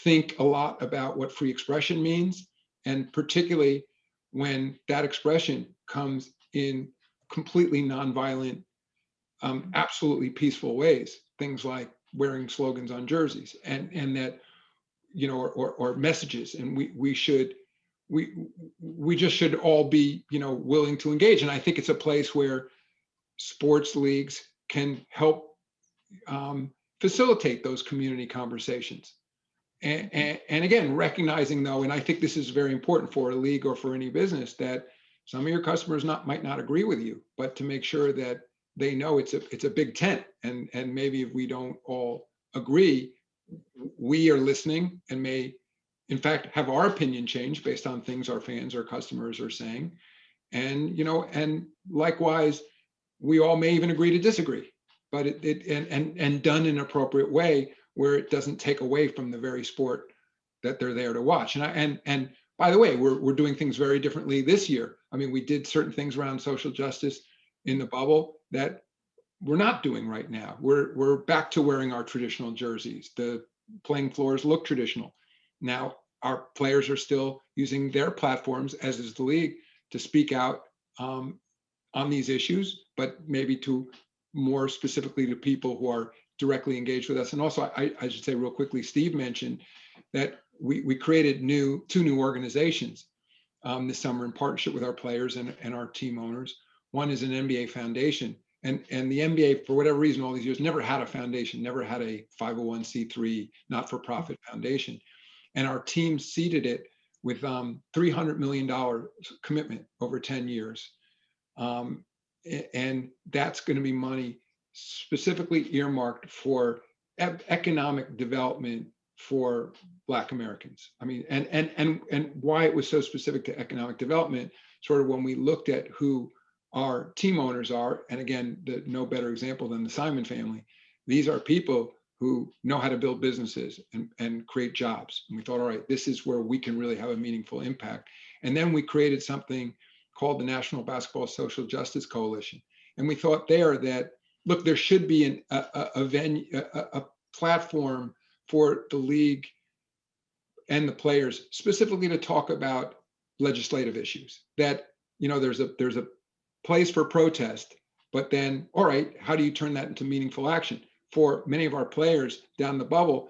think a lot about what free expression means, and particularly when that expression comes in completely nonviolent, absolutely peaceful ways. Things like wearing slogans on jerseys and that, or messages. And we just should all be, willing to engage. And I think it's a place where sports leagues can help facilitate those community conversations. And again, recognizing though, and I think this is very important for a league or for any business, that some of your customers might not agree with you, but to make sure that they know it's a big tent, and maybe if we don't all agree, we are listening and may in fact have our opinion change based on things our fans or customers are saying. And and likewise, we all may even agree to disagree, but and done in an appropriate way where it doesn't take away from the very sport that they're there to watch. And by the way, we're doing things very differently this year. I mean, we did certain things around social justice in the bubble that we're not doing right now. We're back to wearing our traditional jerseys. The playing floors look traditional. Now our players are still using their platforms, as is the league, to speak out on these issues, but maybe to more specifically to people who are directly engaged with us. And also, I should say real quickly, Steve mentioned that we created two new organizations this summer in partnership with our players and our team owners. One is an NBA foundation, and the NBA, for whatever reason, all these years never had a foundation, never had a 501c3 not-for-profit foundation. And our team seeded it with $300 million commitment over 10 years. And that's going to be money specifically earmarked for economic development for Black Americans. I mean, and why it was so specific to economic development, sort of when we looked at who our team owners are, and again, no better example than the Simon family. These are people who know how to build businesses and create jobs. And we thought, all right, this is where we can really have a meaningful impact. And then we created something called the National Basketball Social Justice Coalition. And we thought there that, look, there should be a venue, a platform for the league and the players specifically to talk about legislative issues. That, there's a place for protest, but then, all right, how do you turn that into meaningful action? For many of our players down the bubble,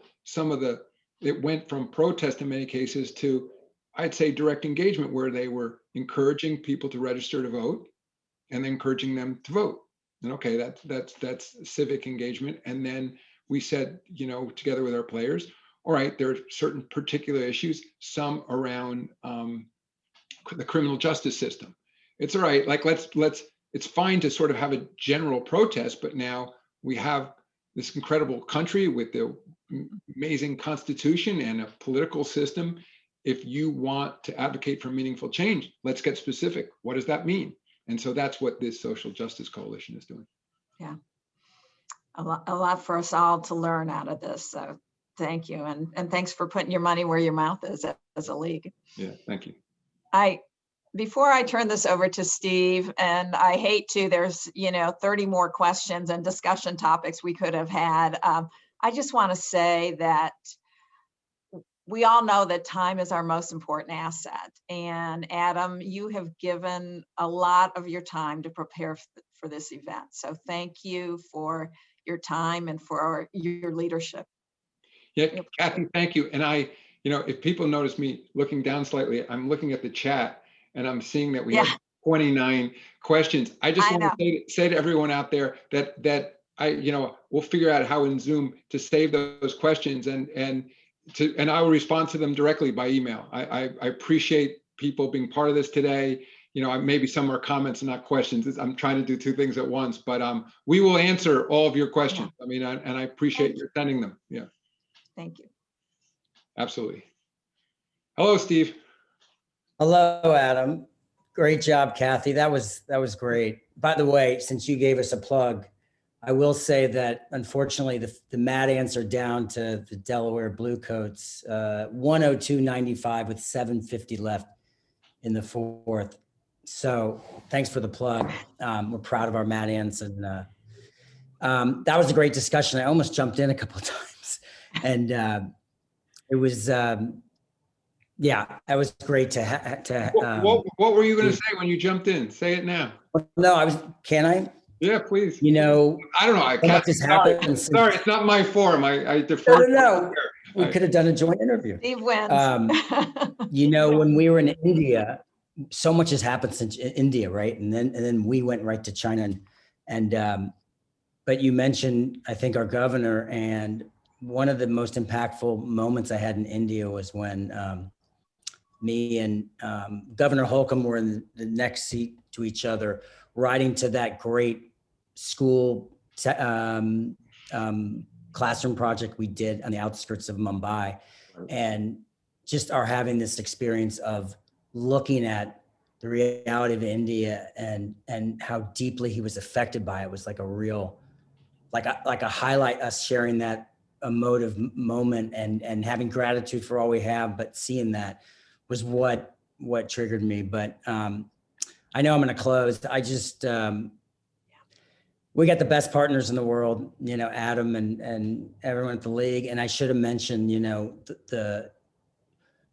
it went from protest in many cases to, I'd say, direct engagement, where they were encouraging people to register to vote and encouraging them to vote. And okay, that's civic engagement. And then we said, together with our players, all right, there are certain particular issues, some around the criminal justice system. It's all right, like it's fine to sort of have a general protest, but now we have this incredible country with the amazing constitution and a political system. If you want to advocate for meaningful change, let's get specific. What does that mean? And so that's what this social justice coalition is doing. Yeah, a lot for us all to learn out of this. So thank you. And thanks for putting your money where your mouth is as a league. Yeah, thank you. Before I turn this over to Steve, and I hate to, there's 30 more questions and discussion topics we could have had. I just want to say that we all know that time is our most important asset. And Adam, you have given a lot of your time to prepare for this event. So thank you for your time and for your leadership. Yeah, Kathy, thank you. And if people notice me looking down slightly, I'm looking at the chat and I'm seeing that we have 29 questions. I just want to say to everyone out there that we'll figure out how in Zoom to save those questions and I will respond to them directly by email. I appreciate people being part of this today. Maybe some are comments and not questions. I'm trying to do two things at once, but we will answer all of your questions. Yeah. And I appreciate your sending them. Yeah. Thank you. Absolutely. Hello, Steve. Hello, Adam. Great job, Kathy. That was great. By the way, since you gave us a plug, I will say that unfortunately the Mad Ants are down to the Delaware Bluecoats, 102.95 with 7:50 left in the fourth. So thanks for the plug. We're proud of our Mad Ants, and that was a great discussion. I almost jumped in a couple of times, and it was that was great to. What were you going to say when you jumped in? Say it now. No, Can I? Yeah, please. I don't know. I can't. Sorry, it's not my forum. I defer. No. We could have done a joint interview. Steve wins. When we were in India, so much has happened since India, right? And then we went right to China, but you mentioned, I think, our governor, and one of the most impactful moments I had in India was when me and Governor Holcomb were in the next seat to each other, riding to that great school classroom project we did on the outskirts of Mumbai, and just are having this experience of looking at the reality of India and how deeply he was affected by it was like a real, like a highlight, us sharing that emotive moment and having gratitude for all we have, but seeing that was what triggered me. But I know I'm going to close. I just, we got the best partners in the world, Adam and everyone at the league. And I should have mentioned,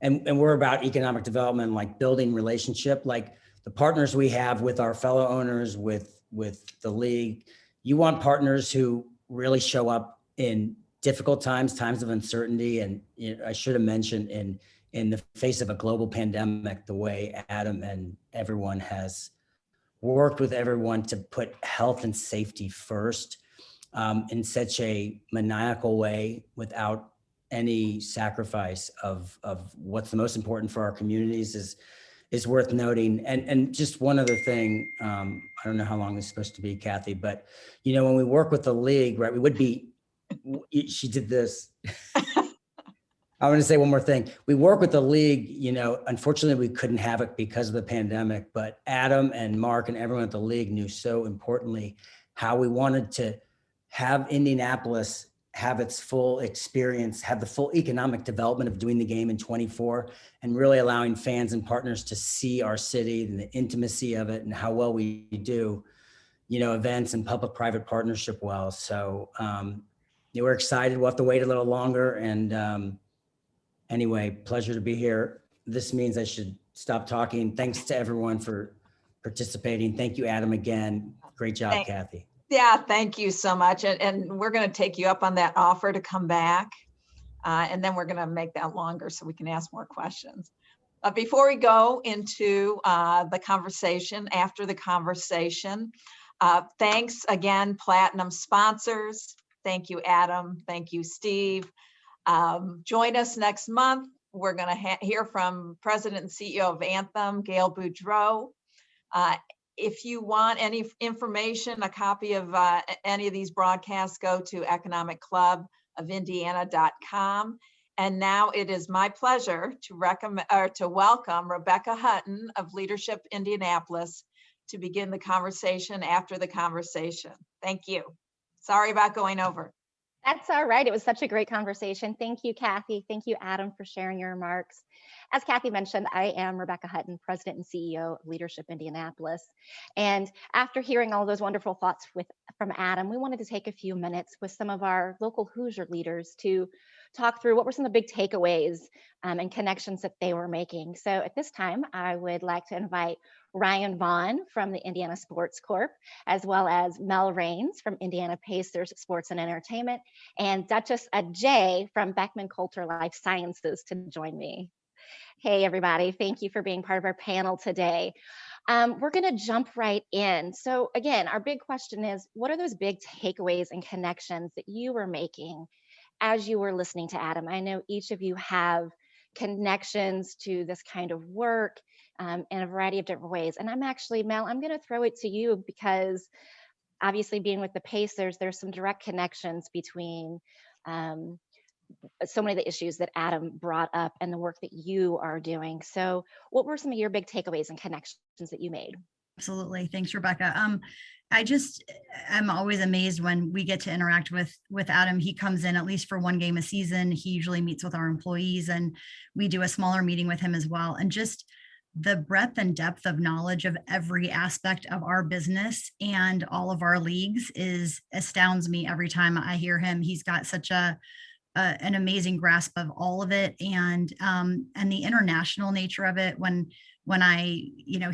and we're about economic development, like building relationship, like the partners we have with our fellow owners, with the league. You want partners who really show up in difficult times of uncertainty. And I should have mentioned in the face of a global pandemic, the way Adam and everyone has worked with everyone to put health and safety first in such a maniacal way without any sacrifice of what's the most important for our communities is worth noting. And just one other thing, I don't know how long this is supposed to be, Kathy, but when we work with the league, right, she did this. I want to say one more thing. We work with the league, unfortunately we couldn't have it because of the pandemic, but Adam and Mark and everyone at the league knew so importantly how we wanted to have Indianapolis have its full experience, have the full economic development of doing the game in 24, and really allowing fans and partners to see our city and the intimacy of it and how well we do, events and public-private partnership well. So we're excited. We'll have to wait a little longer, and Anyway, pleasure to be here. This means I should stop talking. Thanks to everyone for participating. Thank you, Adam, again. Great job, Kathy. Yeah, thank you so much. And we're going to take you up on that offer to come back. And then we're going to make that longer so we can ask more questions. Before we go into the conversation, after the conversation, thanks again, Platinum sponsors. Thank you, Adam. Thank you, Steve. Join us next month. We're going to hear from President and CEO of Anthem, Gail Boudreau. If you want any information, a copy of any of these broadcasts, go to economicclubofindiana.com. And now it is my pleasure to welcome Rebecca Hutton of Leadership Indianapolis to begin the conversation after the conversation. Thank you. Sorry about going over. That's all right. It was such a great conversation. Thank you, Kathy. Thank you, Adam, for sharing your remarks. As Kathy mentioned, I am Rebecca Hutton, President and CEO of Leadership Indianapolis. And after hearing all those wonderful thoughts from Adam, we wanted to take a few minutes with some of our local Hoosier leaders to talk through what were some of the big takeaways and connections that they were making. So at this time, I would like to invite Ryan Vaughn from the Indiana Sports Corp, as well as Mel Raines from Indiana Pacers Sports and Entertainment, and Duchess Ajay from Beckman Coulter Life Sciences to join me. Hey, everybody. Thank you for being part of our panel today. We're going to jump right in. So again, our big question is, what are those big takeaways and connections that you were making as you were listening to Adam? I know each of you have connections to this kind of work in a variety of different ways. And I'm actually, Mel, I'm going to throw it to you because obviously being with the Pacers, there's some direct connections between so many of the issues that Adam brought up and the work that you are doing. So what were some of your big takeaways and connections that you made? Absolutely. Thanks, Rebecca. I'm always amazed when we get to interact with Adam. He comes in at least for one game a season. He usually meets with our employees, and we do a smaller meeting with him as well. And just the breadth and depth of knowledge of every aspect of our business and all of our leagues astounds me every time I hear him. He's got such an amazing grasp of all of it, and the international nature of it. When I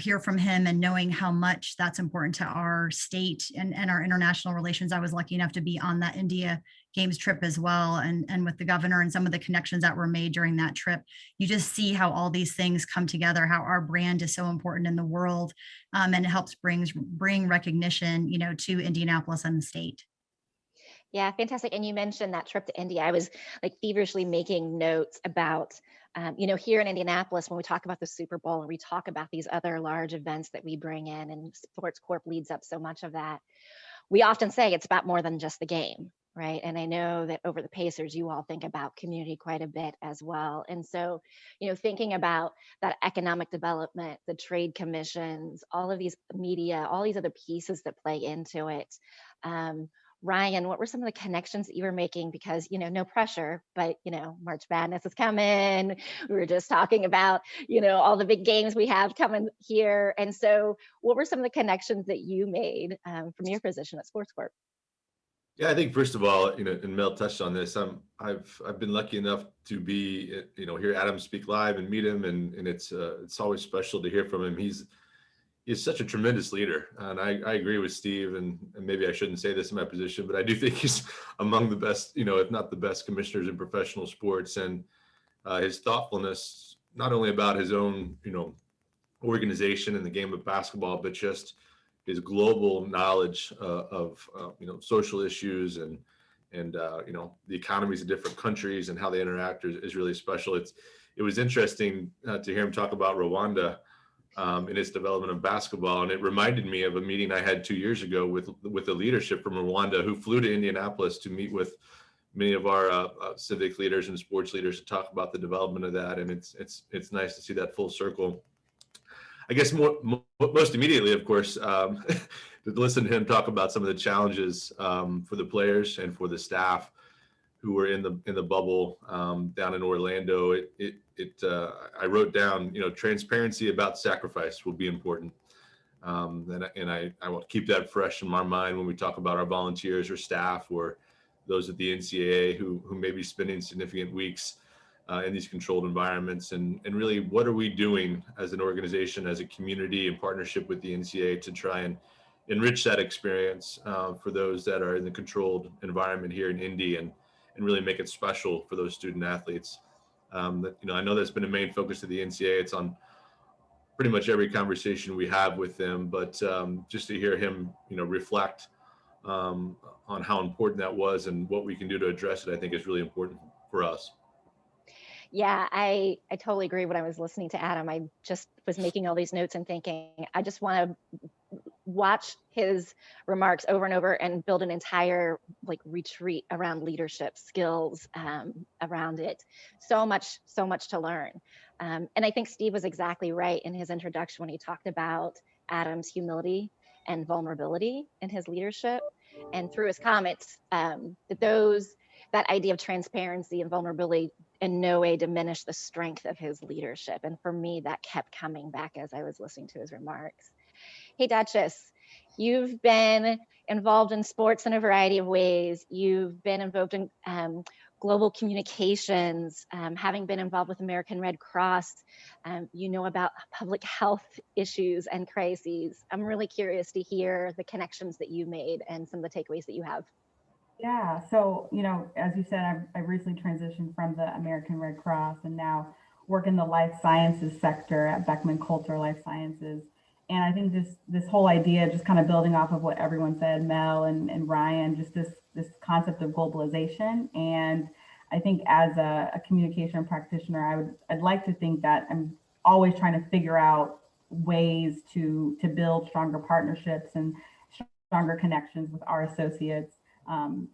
hear from him and knowing how much that's important to our state and our international relations, I was lucky enough to be on that India Games trip as well, and with the governor and some of the connections that were made during that trip. You just see how all these things come together, how our brand is so important in the world, and it helps bring recognition, to Indianapolis and the state. Yeah, fantastic. And you mentioned that trip to India. I was like feverishly making notes about, here in Indianapolis, when we talk about the Super Bowl and we talk about these other large events that we bring in, and Sports Corp leads up so much of that, we often say it's about more than just the game, right? And I know that over the Pacers, you all think about community quite a bit as well. And so, thinking about that economic development, the trade commissions, all of these media, all these other pieces that play into it. Ryan, what were some of the connections that you were making? Because, no pressure, but, March Madness is coming. We were just talking about, all the big games we have coming here. And so what were some of the connections that you made from your position at Sports Corp? Yeah, I think first of all, and Mel touched on this. I've been lucky enough to be, hear Adam speak live and meet him, and it's always special to hear from him. He's such a tremendous leader, and I agree with Steve. And maybe I shouldn't say this in my position, but I do think he's among the best, if not the best, commissioners in professional sports. And his thoughtfulness, not only about his own, organization in the game of basketball, but just his global knowledge of social issues and the economies of different countries and how they interact is really special. It was interesting to hear him talk about Rwanda in its development of basketball, and it reminded me of a meeting I had 2 years ago with the leadership from Rwanda, who flew to Indianapolis to meet with many of our civic leaders and sports leaders to talk about the development of that. And it's nice to see that full circle. I guess most immediately, of course, to listen to him talk about some of the challenges for the players and for the staff who were in the bubble down in Orlando. I wrote down, transparency about sacrifice will be important, and I will keep that fresh in my mind when we talk about our volunteers or staff or those at the NCAA who may be spending significant weeks in these controlled environments, and really what are we doing as an organization, as a community, in partnership with the NCAA to try and enrich that experience for those that are in the controlled environment here in Indy, and really make it special for those student athletes. I know that's been a main focus of the NCAA. It's on pretty much every conversation we have with them, but just to hear him, reflect on how important that was and what we can do to address it, I think is really important for us. Yeah, I totally agree. When I was listening to Adam, I just was making all these notes and thinking, I just want to watch his remarks over and over and build an entire retreat around leadership skills around it. So much to learn. And I think Steve was exactly right in his introduction when he talked about Adam's humility and vulnerability in his leadership. And through his comments, that idea of transparency and vulnerability in no way diminish the strength of his leadership. And for me, that kept coming back as I was listening to his remarks. Hey, Duchess, you've been involved in sports in a variety of ways. You've been involved in global communications, having been involved with American Red Cross. You know about public health issues and crises. I'm really curious to hear the connections that you made and some of the takeaways that you have. Yeah, so, as you said, I recently transitioned from the American Red Cross and now work in the life sciences sector at Beckman Coulter Life Sciences. And I think this whole idea, just kind of building off of what everyone said, Mel and Ryan, just this concept of globalization. And I think as a communication practitioner, I'd like to think that I'm always trying to figure out ways to build stronger partnerships and stronger connections with our associates. And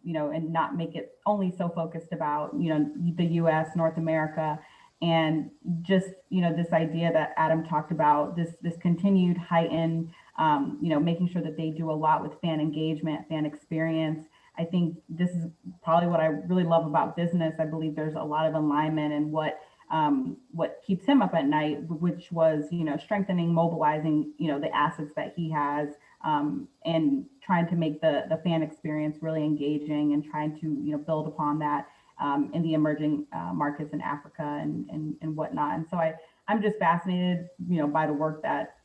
not make it only so focused about, the US, North America, and just, this idea that Adam talked about, this continued heightened, making sure that they do a lot with fan engagement, fan experience. I think this is probably what I really love about business. I believe there's a lot of alignment in what keeps him up at night, which was, strengthening, mobilizing, the assets that he has, and trying to make the fan experience really engaging and trying to, build upon that in the emerging markets in Africa and whatnot. And so I'm just fascinated, by the work that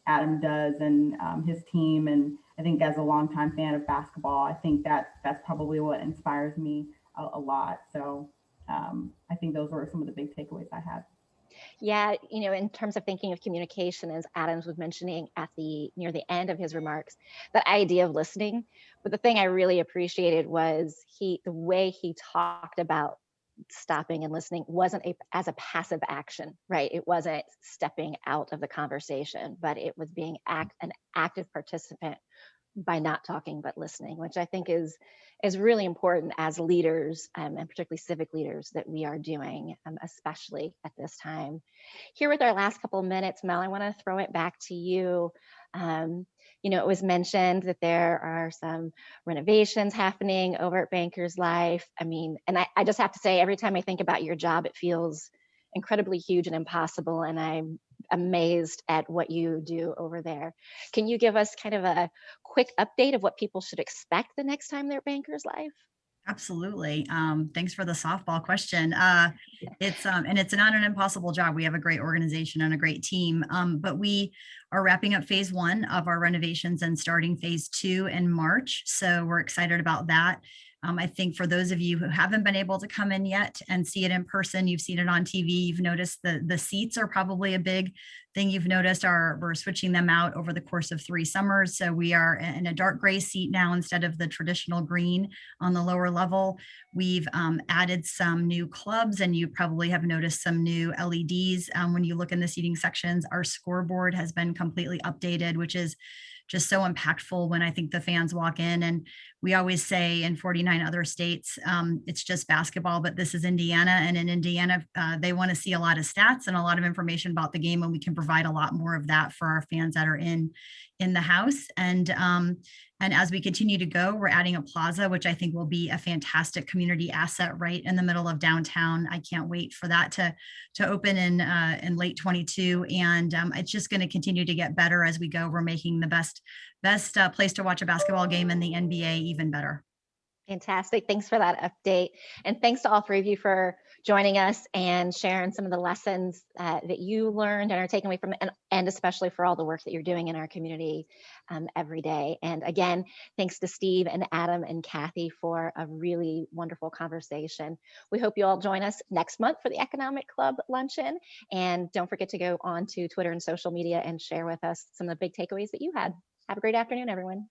Adam does and his team. And I think as a longtime fan of basketball, I think that's probably what inspires me a lot. So I think those were some of the big takeaways I had. Yeah, in terms of thinking of communication, as Adams was mentioning near the end of his remarks, that idea of listening. But the thing I really appreciated was the way he talked about stopping and listening wasn't as a passive action, right? It wasn't stepping out of the conversation, but it was being an active participant by not talking but listening, which I think is really important as leaders, and particularly civic leaders, that we are doing, especially at this time. Here with our last couple of minutes, Mel, I want to throw it back to you. It was mentioned that there are some renovations happening over at Bankers Life. And I just have to say, every time I think about your job, it feels incredibly huge and impossible, and I'm amazed at what you do over there. Can you give us kind of a quick update of what people should expect the next time they're at Bankers Life? Absolutely. Thanks for the softball question. It's not an impossible job. We have a great organization and a great team, but we are wrapping up phase 1 of our renovations and starting phase 2 in March. So we're excited about that. I think for those of you who haven't been able to come in yet and see it in person, you've seen it on TV, you've noticed the seats are probably a big thing you've noticed. We're switching them out over the course of 3 summers. So we are in a dark gray seat now instead of the traditional green on the lower level. We've added some new clubs, and you probably have noticed some new LEDs. When you look in the seating sections, our scoreboard has been completely updated, which is just so impactful when I think the fans walk in. And we always say in 49 other states, it's just basketball, but this is Indiana. And in Indiana, they want to see a lot of stats and a lot of information about the game, and we can provide a lot more of that for our fans that are in the house. And as we continue to go, we're adding a plaza, which I think will be a fantastic community asset right in the middle of downtown. I can't wait for that to open in late 22. And it's just going to continue to get better as we go. We're making the best place to watch a basketball game in the NBA even better. Fantastic. Thanks for that update. And thanks to all 3 of you for joining us and sharing some of the lessons that you learned and are taking away from it, and especially for all the work that you're doing in our community every day. And again, thanks to Steve and Adam and Kathy for a really wonderful conversation. We hope you all join us next month for the Economic Club Luncheon. And don't forget to go on to Twitter and social media and share with us some of the big takeaways that you had. Have a great afternoon, everyone.